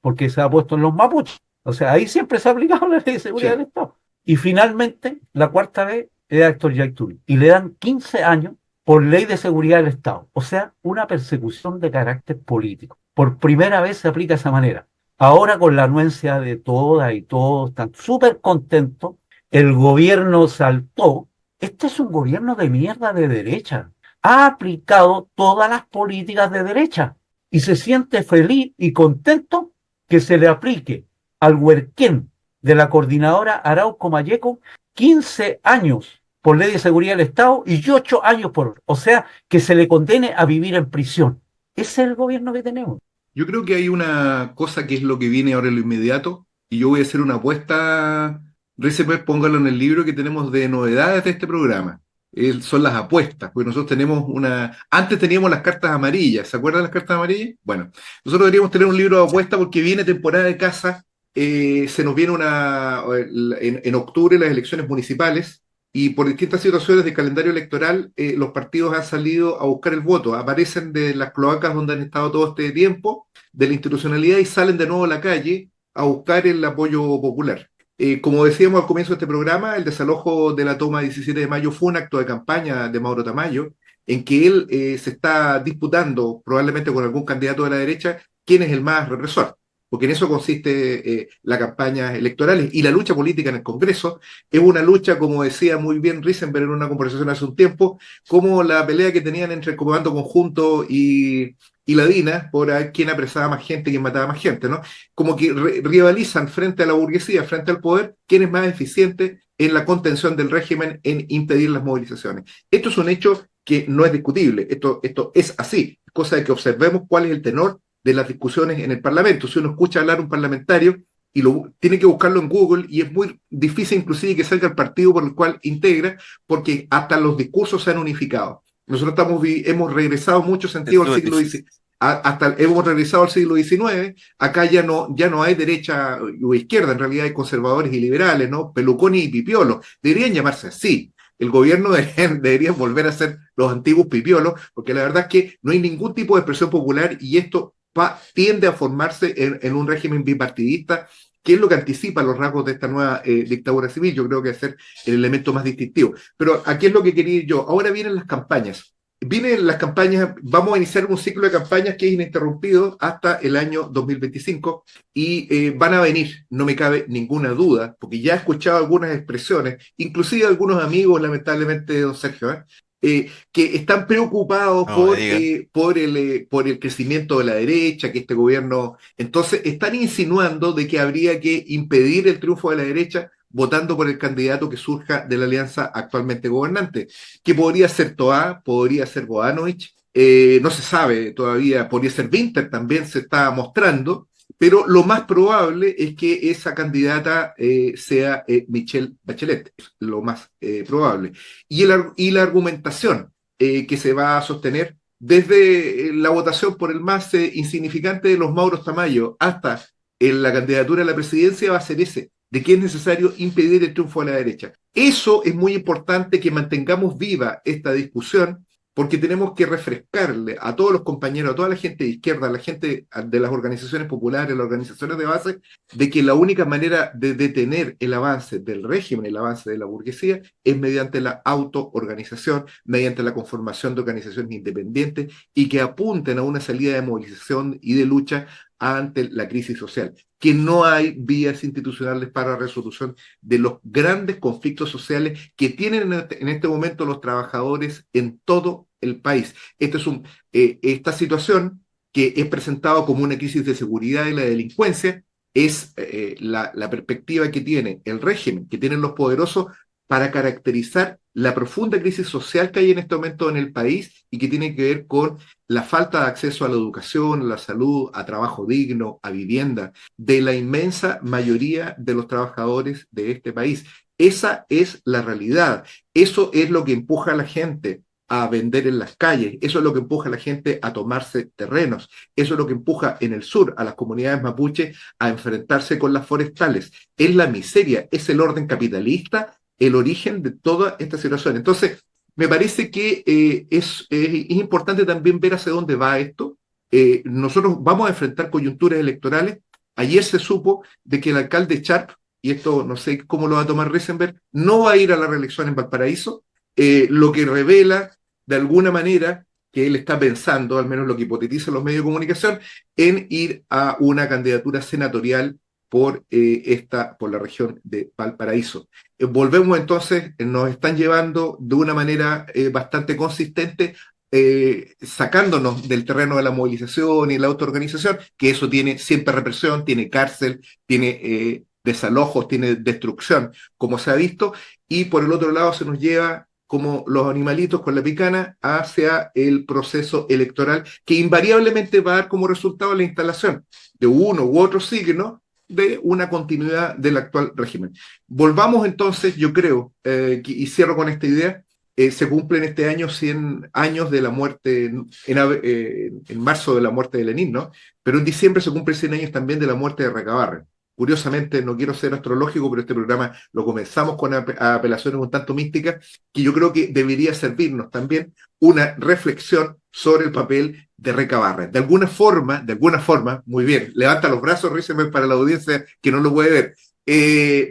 porque se ha puesto en los mapuches. O sea, ahí siempre se ha aplicado la ley de seguridad
Sí.
del Estado. Y finalmente, la cuarta vez es a Héctor Yaitul. Y le dan 15 años por ley de seguridad del Estado. O sea, una persecución de carácter político. Por primera vez se aplica de esa manera. Ahora, con la anuencia de todas y todos, están súper contentos. El gobierno saltó. Este es un gobierno de mierda de derecha. Ha aplicado todas las políticas de derecha y se siente feliz y contento que se le aplique al huerquén de la coordinadora Arauco Mayeco 15 años por ley de seguridad del Estado y 8 años por, o sea, que se le condene a vivir en prisión. Ese es el gobierno que tenemos.
Yo creo que hay una cosa que es lo que viene ahora en lo inmediato, y yo voy a hacer una apuesta, Recipe, póngalo en el libro que tenemos de novedades de este programa. Son las apuestas, porque nosotros tenemos antes teníamos las cartas amarillas, ¿se acuerdan de las cartas amarillas? Bueno, nosotros deberíamos tener un libro de apuestas porque viene temporada de caza, se nos viene en octubre las elecciones municipales, y por distintas situaciones de calendario electoral, los partidos han salido a buscar el voto, aparecen de las cloacas donde han estado todo este tiempo, de la institucionalidad, y salen de nuevo a la calle a buscar el apoyo popular. Como decíamos al comienzo de este programa, el desalojo de la toma 17 de mayo fue un acto de campaña de Mauro Tamayo, en que él se está disputando, probablemente con algún candidato de la derecha, quién es el más represor, porque en eso consiste las campañas electorales, y la lucha política en el Congreso es una lucha, como decía muy bien Risenberg en una conversación hace un tiempo, como la pelea que tenían entre el Comando Conjunto y la DINA por a quién apresaba más gente, quién mataba más gente, ¿no? Como que rivalizan frente a la burguesía, frente al poder, quién es más eficiente en la contención del régimen, en impedir las movilizaciones. Esto es un hecho que no es discutible, esto es así, cosa de que observemos cuál es el tenor de las discusiones en el Parlamento. Si uno escucha hablar a un parlamentario y tiene que buscarlo en Google, y es muy difícil inclusive que salga el partido por el cual integra, porque hasta los discursos se han unificado. Nosotros hemos regresado mucho sentido al siglo XIX, hemos regresado al siglo XIX, acá ya no hay derecha o izquierda, en realidad hay conservadores y liberales, ¿no? Peluconi y Pipiolo, deberían llamarse así. El gobierno debería volver a ser los antiguos pipiolos, porque la verdad es que no hay ningún tipo de expresión popular, y esto tiende a formarse en un régimen bipartidista, que es lo que anticipa los rasgos de esta nueva dictadura civil. Yo creo que va a ser el elemento más distintivo. Pero aquí es lo que quería ir yo. Ahora vienen las campañas. Vamos a iniciar un ciclo de campañas que es ininterrumpido hasta el año 2025, y van a venir, no me cabe ninguna duda, porque ya he escuchado algunas expresiones, inclusive algunos amigos, lamentablemente, don Sergio, que están preocupados por el crecimiento de la derecha, que este gobierno... Entonces, están insinuando de que habría que impedir el triunfo de la derecha votando por el candidato que surja de la alianza actualmente gobernante, que podría ser Toá, podría ser Boanovich, no se sabe todavía, podría ser Winter, también se está mostrando, pero lo más probable es que esa candidata sea Michelle Bachelet, lo más probable. Y la argumentación que se va a sostener desde la votación por el más insignificante de los Mauros Tamayo hasta la candidatura a la presidencia va a ser ese, de que es necesario impedir el triunfo de la derecha. Eso es muy importante, que mantengamos viva esta discusión, porque tenemos que refrescarle a todos los compañeros, a toda la gente de izquierda, a la gente de las organizaciones populares, las organizaciones de base, de que la única manera de detener el avance del régimen, el avance de la burguesía, es mediante la autoorganización, mediante la conformación de organizaciones independientes, y que apunten a una salida de movilización y de lucha ante la crisis social, que no hay vías institucionales para la resolución de los grandes conflictos sociales que tienen en este momento los trabajadores en todo el país. Esta situación, que es presentado como una crisis de seguridad y la delincuencia, es la perspectiva que tiene el régimen, que tienen los poderosos, para caracterizar la profunda crisis social que hay en este momento en el país, y que tiene que ver con la falta de acceso a la educación, a la salud, a trabajo digno, a vivienda, de la inmensa mayoría de los trabajadores de este país. Esa es la realidad. Eso es lo que empuja a la gente a vender en las calles, eso es lo que empuja a la gente a tomarse terrenos, eso es lo que empuja en el sur a las comunidades mapuche a enfrentarse con las forestales. Es la miseria, es el orden capitalista el origen de toda esta situación. Entonces, me parece que es importante también ver hacia dónde va esto. Nosotros vamos a enfrentar coyunturas electorales. Ayer se supo de que el alcalde Sharp y esto no sé cómo lo va a tomar Risenberg, no va a ir a la reelección en Valparaíso, lo que revela de alguna manera que él está pensando, al menos lo que hipotetizan los medios de comunicación, en ir a una candidatura senatorial por la región de Valparaíso. Volvemos entonces, nos están llevando de una manera bastante consistente, sacándonos del terreno de la movilización y la autoorganización, que eso tiene siempre represión, tiene cárcel, tiene desalojos, tiene destrucción, como se ha visto, y por el otro lado se nos lleva como los animalitos con la picana hacia el proceso electoral que invariablemente va a dar como resultado la instalación de uno u otro signo de una continuidad del actual régimen. Volvamos entonces, yo creo, y cierro con esta idea, se cumplen este año 100 años de la muerte, en marzo de la muerte de Lenin, ¿no? Pero en diciembre se cumplen 100 años también de la muerte de Recabarren. Curiosamente, no quiero ser astrológico, pero este programa lo comenzamos con apelaciones un tanto místicas, que yo creo que debería servirnos también una reflexión sobre el papel de Recabarren. De alguna forma, muy bien, levanta los brazos, ríseme para la audiencia que no lo puede ver,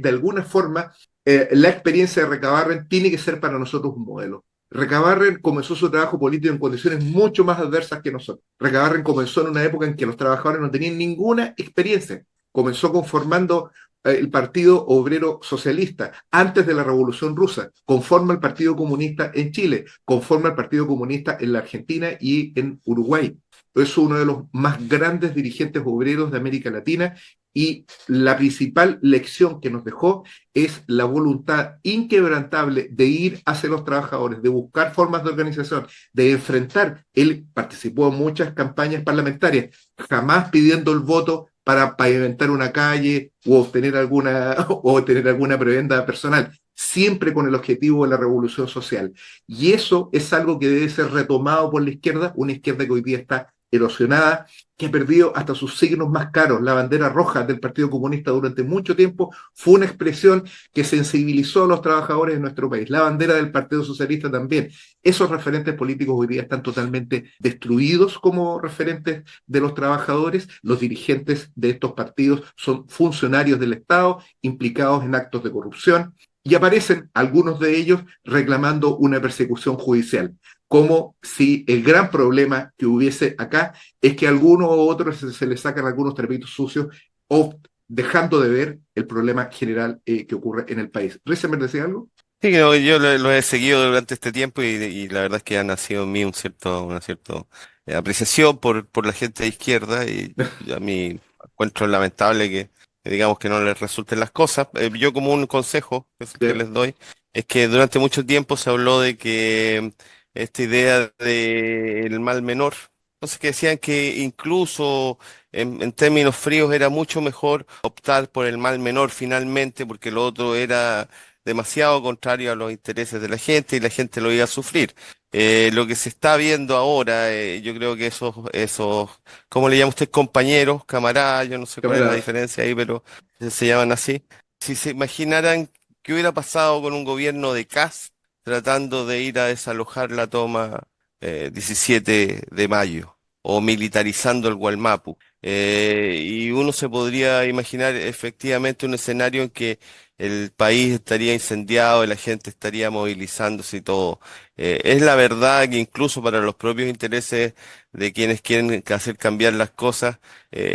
de alguna forma, la experiencia de Recabarren tiene que ser para nosotros un modelo. Recabarren comenzó su trabajo político en condiciones mucho más adversas que nosotros. Recabarren comenzó en una época en que los trabajadores no tenían ninguna experiencia. Comenzó conformando el Partido Obrero Socialista antes de la Revolución Rusa, conforma el Partido Comunista en Chile, conforma el Partido Comunista en la Argentina y en Uruguay. Es uno de los más grandes dirigentes obreros de América Latina y la principal lección que nos dejó es la voluntad inquebrantable de ir hacia los trabajadores, de buscar formas de organización, de enfrentar. Él participó en muchas campañas parlamentarias, jamás pidiendo el voto para pavimentar una calle o obtener alguna prebenda personal, siempre con el objetivo de la revolución social. Y eso es algo que debe ser retomado por la izquierda, una izquierda que hoy día está erosionada, que ha perdido hasta sus signos más caros. La bandera roja del Partido Comunista durante mucho tiempo fue una expresión que sensibilizó a los trabajadores de nuestro país. La bandera del Partido Socialista también. Esos referentes políticos hoy día están totalmente destruidos como referentes de los trabajadores. Los dirigentes de estos partidos son funcionarios del Estado implicados en actos de corrupción y aparecen algunos de ellos reclamando una persecución judicial, como si el gran problema que hubiese acá es que a algunos u otros se les sacan algunos trapitos sucios o dejando de ver el problema general que ocurre en el país. ¿Risenberg decía algo?
Sí, creo que yo lo he seguido durante este tiempo y la verdad es que ha nacido en mí una cierta apreciación por la gente de izquierda y a mí encuentro lamentable que digamos que no les resulten las cosas. Yo como un consejo que les doy es que durante mucho tiempo se habló de que esta idea del mal menor, entonces que decían que incluso en términos fríos era mucho mejor optar por el mal menor finalmente porque lo otro era demasiado contrario a los intereses de la gente y la gente lo iba a sufrir. Lo que se está viendo ahora, yo creo que esos, ¿cómo le llama usted? Compañeros, camaradas, yo no sé cuál es la
Camarada.
diferencia ahí, pero se llaman así. Si se imaginaran qué hubiera pasado con un gobierno de Kast tratando de ir a desalojar la toma 17 de mayo o militarizando el Gualmapu. Y uno se podría imaginar efectivamente un escenario en que el país estaría incendiado y la gente estaría movilizándose y todo. Es la verdad que incluso para los propios intereses de quienes quieren hacer cambiar las cosas,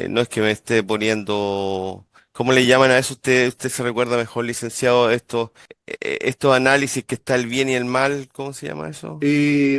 no es que me esté poniendo, ¿cómo le llaman a eso? Usted se recuerda mejor, licenciado, estos análisis que está el bien y el mal, ¿cómo se llama eso?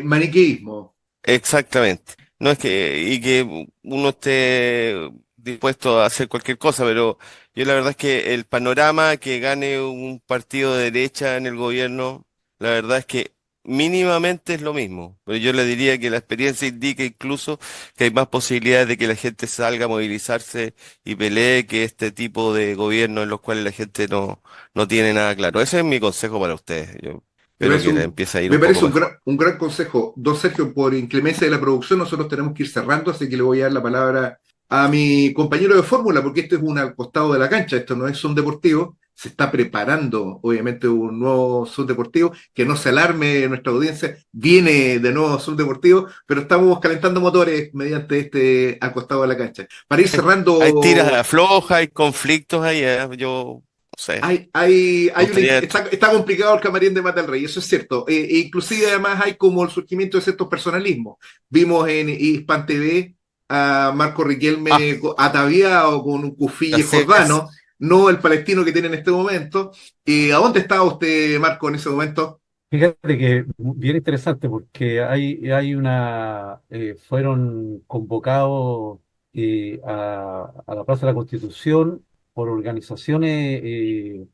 Maniqueísmo.
Exactamente. No es que uno esté dispuesto a hacer cualquier cosa, pero yo la verdad es que el panorama que gane un partido de derecha en el gobierno, la verdad es que mínimamente es lo mismo. Pero yo le diría que la experiencia indica incluso que hay más posibilidades de que la gente salga a movilizarse y pelee que este tipo de gobierno en los cuales la gente no tiene nada claro. Ese es mi consejo para ustedes. Yo
Me
espero
parece
que le
un,
empiece a ir
me
un poco
parece
mejor.
un gran consejo. Don Sergio, por inclemencia de la producción, nosotros tenemos que ir cerrando, así que le voy a dar la palabra a mi compañero de fórmula, porque esto es un al costado de la cancha, esto no es un deportivo. Se está preparando, obviamente, un nuevo Zoom deportivo, que no se alarme nuestra audiencia, viene de nuevo Zoom deportivo, pero estamos calentando motores mediante este al costado de la cancha. Para ir
Hay
cerrando,
tiras flojas, hay conflictos ahí. Yo sé.
Hay
Gustaría-
está complicado el camarín de Mata del Rey, eso es cierto. E inclusive además hay como el surgimiento de ciertos personalismos. Vimos en Hispan TV a Marco
Ah,
Riquelme ataviado con un
la
cufille
serie.
jordano, no el palestino que tiene en este momento. ¿A dónde estaba usted, Marco, en ese momento?
Fíjate que bien interesante porque fueron convocados a la Plaza de la Constitución por organizaciones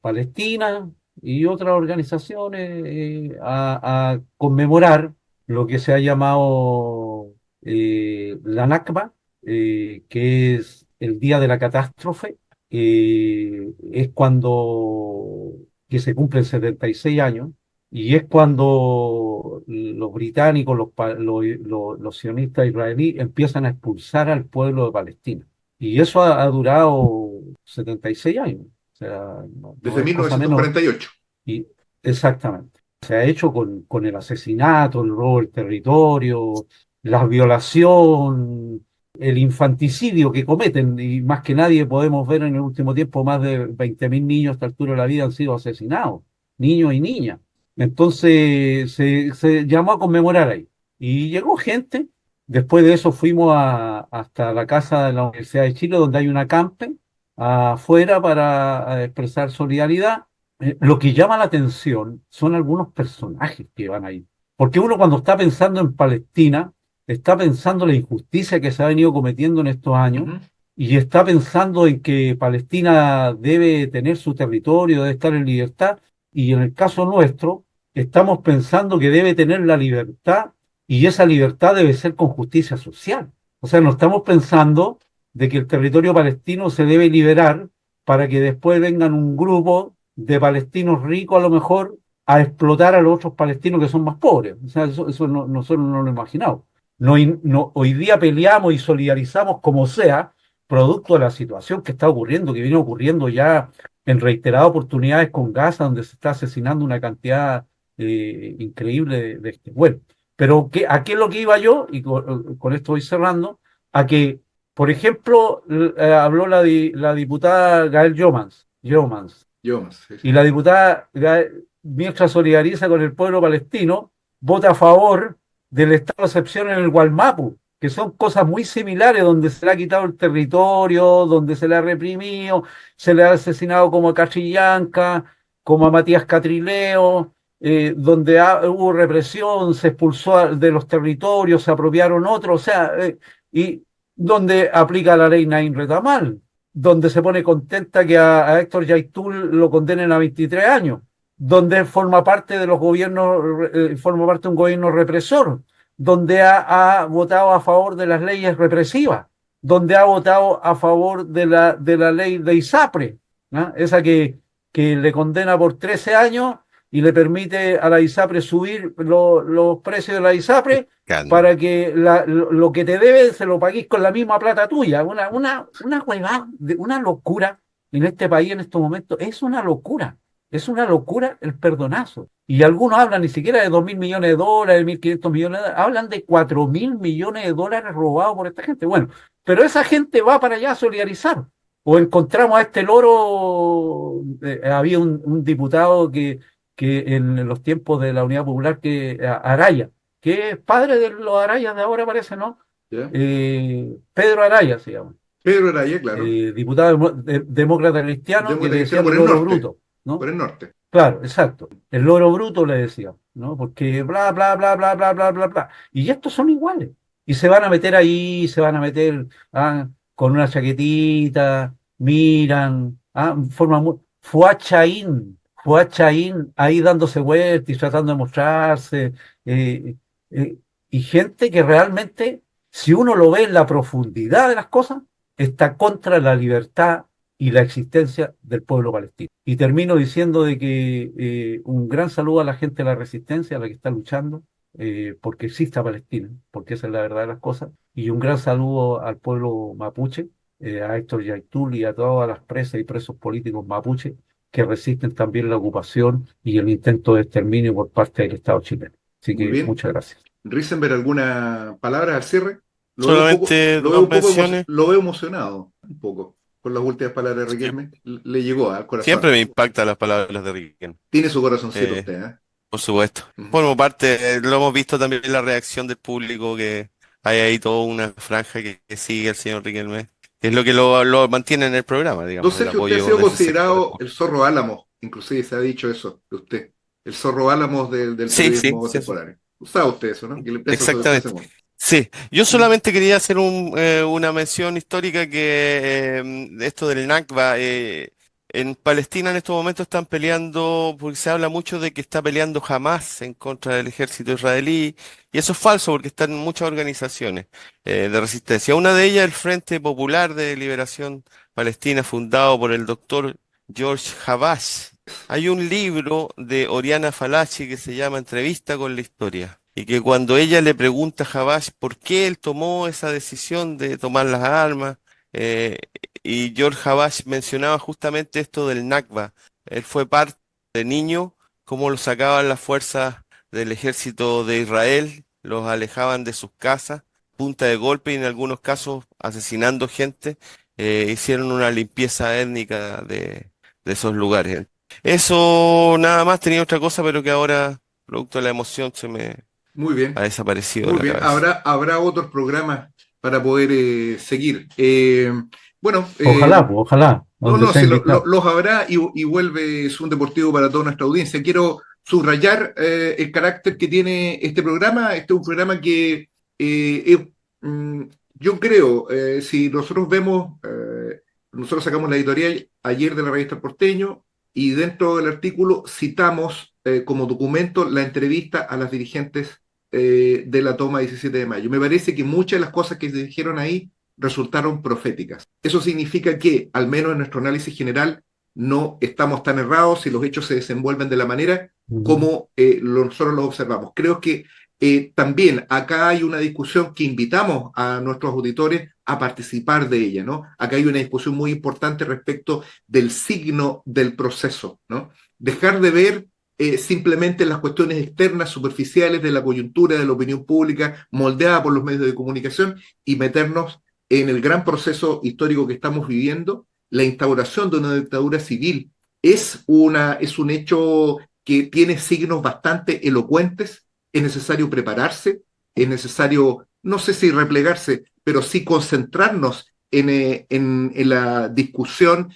palestinas y otras organizaciones a conmemorar lo que se ha llamado la Nakba, que es el día de la catástrofe. Es cuando que se cumplen 76 años y es cuando los británicos, los sionistas israelíes empiezan a expulsar al pueblo de Palestina. Y eso ha durado 76 años. O sea, no
Desde
es cosa menor.
1948.
Y exactamente. Se ha hecho con el asesinato, el robo del territorio, la violación, el infanticidio que cometen. Y más que nadie podemos ver en el último tiempo, más de 20.000 niños a esta altura de la vida han sido asesinados, niños y niñas. Entonces se llamó a conmemorar ahí. Y llegó gente. Después de eso fuimos hasta la casa de la Universidad de Chile, donde hay una campe afuera para expresar solidaridad. Lo que llama la atención son algunos personajes que van ahí. Porque uno cuando está pensando en Palestina, está pensando en la injusticia que se ha venido cometiendo en estos años
Ujú.
y está pensando en que Palestina debe tener su territorio, debe estar en libertad. Y en el caso nuestro, estamos pensando que debe tener la libertad y esa libertad debe ser con justicia social. O sea, no estamos pensando de que el territorio palestino se debe liberar para que después vengan un grupo de palestinos ricos a lo mejor a explotar a los otros palestinos que son más pobres. O sea, eso nosotros no lo imaginamos. Hoy día peleamos y solidarizamos como sea, producto de la situación que está ocurriendo, que viene ocurriendo ya en reiteradas oportunidades con Gaza, donde se está asesinando una cantidad increíble bueno, pero ¿a qué es lo que iba yo? Y con esto voy cerrando, a que, por ejemplo, habló la diputada Gael Jomans,
Yo, sí,
y
sí.
la diputada, mientras solidariza con el pueblo palestino, vota a favor del estado de excepción en el Gualmapu, que son cosas muy similares, donde se le ha quitado el territorio, donde se le ha reprimido, se le ha asesinado como a Cachillanca, como a Matías Catrileo, donde hubo represión, se expulsó de los territorios, se apropiaron otros, o sea, y donde aplica la ley Naín Retamal, donde se pone contenta que a Héctor Yaitul lo condenen a 23 años, donde forma parte de los gobiernos, forma parte de un gobierno represor, donde ha votado a favor de las leyes represivas, donde ha votado a favor de la ley de ISAPRE, ¿no? Esa que le condena por 13 años y le permite a la ISAPRE subir los precios de la ISAPRE
Can-
para que lo que te debe se lo pagues con la misma plata tuya. Una huevada, una locura en este país en estos momentos. Es una locura. Es una locura el perdonazo. Y algunos hablan ni siquiera de 2.000 millones de dólares, de 1.500 millones de dólares, hablan de 4.000 millones de dólares robados por esta gente. Bueno, pero esa gente va para allá a solidarizar. O encontramos a este loro, había un diputado que en los tiempos de la Unidad Popular, Araya, que es padre de los Arayas de ahora, parece, ¿no?
¿Ya?
Pedro Araya se llama,
Pedro Araya, claro.
diputado demócrata cristiano, que le
Demócrata cristiano
decían
por
el
el
loro
norte.
bruto, ¿no?
Por el norte.
Claro, exacto. El loro bruto le decía, ¿no? Porque bla, bla, bla, bla, bla, bla, bla, bla. Y estos son iguales. Y se van a meter ahí, se van a meter con una chaquetita, miran, Fuachaín ahí dándose vueltas y tratando de mostrarse. eh, eh, y gente que realmente, si uno lo ve en la profundidad de las cosas, está contra la libertad y la existencia del pueblo palestino. Y termino diciendo de que un gran saludo a la gente de la resistencia, a la que está luchando, porque exista Palestina, porque esa es la verdad de las cosas, y un gran saludo al pueblo mapuche, a Héctor Yaitul y a todas las presas y presos políticos mapuche que resisten también la ocupación y el intento de exterminio por parte del Estado chileno. Así
Muy
que
bien.
muchas gracias.
Risenberg, ¿alguna palabra al cierre?
Solamente dos menciones.
Lo veo emocionado, un poco. con las últimas palabras de
Sí.
Riquelme. Le llegó al corazón.
Siempre me impactan las palabras de Riquelme.
Tiene su corazoncito
Eh,
usted, ¿eh?
por supuesto.
Ujú.
Por parte, lo hemos visto también en la reacción del público, que hay ahí toda una franja que sigue al señor Riquelme. Que es lo que lo mantiene en el programa,
Don
digamos, el
Sergio, usted ha
apoyo
sido
de ese sector del
considerado el
público.
zorro Álamos, inclusive se ha dicho eso de usted, el zorro Álamos del
Sí, sí,
periodismo
sí,
contemporáneo. Sabe usted eso, ¿no? Que le empieza a ese
exactamente.
mundo.
Sí, yo
¿Mm?
solamente quería hacer una mención histórica que esto del Nakba, en Palestina en estos momentos están peleando, porque se habla mucho de que está peleando Hamas en contra del ejército israelí, y eso es falso porque están muchas organizaciones de resistencia. Una de ellas, el Frente Popular de Liberación Palestina, fundado por el doctor George Habash. Hay un libro de Oriana Falachi que se llama Entrevista con la Historia, y que cuando ella le pregunta a Habash por qué él tomó esa decisión de tomar las armas, eh, y George Habash mencionaba justamente esto del Nakba. Él fue parte de niño, cómo lo sacaban las fuerzas del ejército de Israel, los alejaban de sus casas, punta de golpe y en algunos casos asesinando gente, hicieron una limpieza étnica de esos lugares. Eso nada más, tenía otra cosa, pero que ahora, producto de la emoción, se me
Muy
ha
bien,
desaparecido de
muy
la
bien.
cabeza.
Habrá otros programas para poder seguir. Bueno,
Ojalá, pues, ojalá,
no,
donde
no,
sea
sí,
invitado.
los habrá y vuelve es un deportivo para toda nuestra audiencia. Quiero subrayar el carácter que tiene este programa. Este es un programa que mm, yo creo, si nosotros vemos, nosotros sacamos la editorial ayer de la revista El Porteño y dentro del artículo citamos como documento la entrevista a las dirigentes de la toma 17 de mayo. Me parece que muchas de las cosas que se dijeron ahí resultaron proféticas. Eso significa que, al menos en nuestro análisis general, no estamos tan errados y los hechos se desenvuelven de la manera
Ujú.
como nosotros lo observamos. Creo que también acá hay una discusión que invitamos a nuestros auditores a participar de ella, ¿no? Acá hay una discusión muy importante respecto del signo del proceso, ¿no? Dejar de ver simplemente las cuestiones externas, superficiales de la coyuntura, de la opinión pública, moldeada por los medios de comunicación y meternos en el gran proceso histórico que estamos viviendo. La instauración de una dictadura civil es un hecho que tiene signos bastante elocuentes. Es necesario prepararse, es necesario, no sé si replegarse, pero sí concentrarnos en la discusión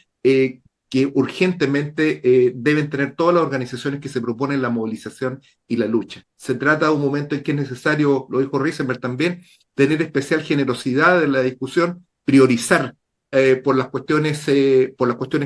que urgentemente deben tener todas las organizaciones que se proponen la movilización y la lucha. Se trata de un momento en que es necesario, lo dijo Risenberg también, tener especial generosidad en la discusión, priorizar por las cuestiones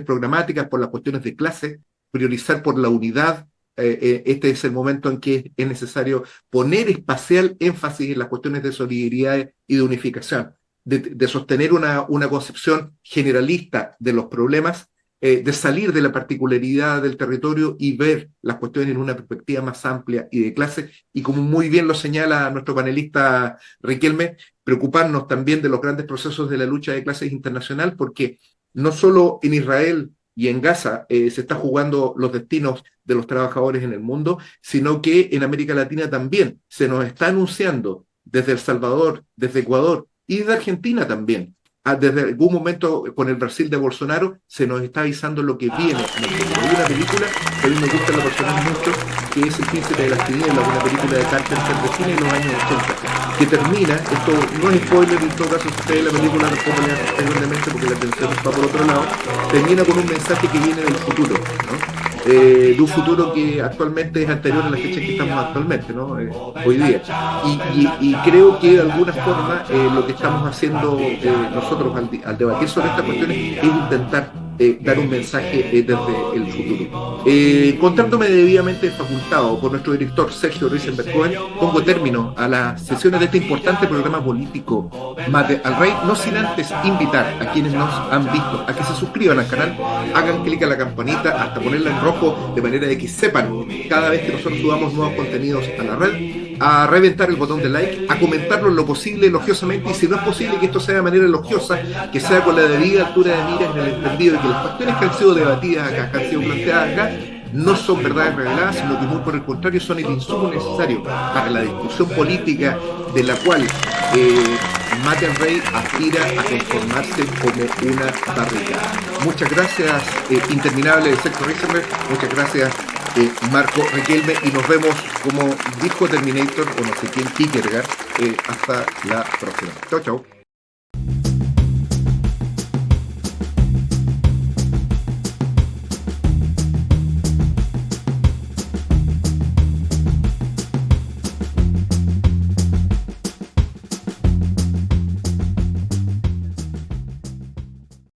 programáticas, por las cuestiones de clase, priorizar por la unidad. Este es el momento en que es necesario poner espacial énfasis en las cuestiones de solidaridad y de unificación, de sostener una concepción generalista de los problemas, de salir de la particularidad del territorio y ver las cuestiones en una perspectiva más amplia y de clase, y como muy bien lo señala nuestro panelista Riquelme, preocuparnos también de los grandes procesos de la lucha de clases internacional, porque no solo en Israel y en Gaza se está jugando los destinos de los trabajadores en el mundo, sino que en América Latina también se nos está anunciando desde El Salvador, desde Ecuador y desde Argentina también. Desde algún momento con el Brasil de Bolsonaro se nos está avisando lo que viene en el futuro. Hay una película que a mí me gusta la personal mucho, que es El Príncipe de las Tinieblas, una película de Carpenter de cine en los años 80, que termina, esto no es spoiler, en todo caso, si ustedes la película tampoco le hacen porque la atención va por otro lado, termina con un mensaje que viene del futuro, ¿no? De un futuro que actualmente es anterior a la fecha que estamos actualmente, ¿no? Hoy día. Y creo que de alguna forma lo que estamos haciendo nosotros al debatir sobre estas cuestiones es intentar dar un mensaje desde el futuro. Contándome debidamente facultado por nuestro director Sergio Risenberg Cohen, pongo término a las sesiones de este importante programa político Mate al Rey, no sin antes invitar a quienes nos han visto a que se suscriban al canal, hagan clic a la campanita hasta ponerla en rojo, de manera de que sepan cada vez que nosotros subamos nuevos contenidos a la red, a reventar el botón de like, a comentarlo en lo posible elogiosamente, y si no es posible que esto sea de manera elogiosa, que sea con la debida altura de miras en el entendido, y que las cuestiones que han sido debatidas acá, que han sido planteadas acá, no son verdades reveladas, sino que muy por el contrario son el insumo necesario para la discusión política de la cual McElroy aspira a conformarse como una barricada. Muchas gracias, interminable de Sector Eisenberg, muchas gracias, Marco Riquelme, y nos vemos, como dijo Terminator, o no sé quién, Kierkegaard, hasta la próxima. Chau, chau.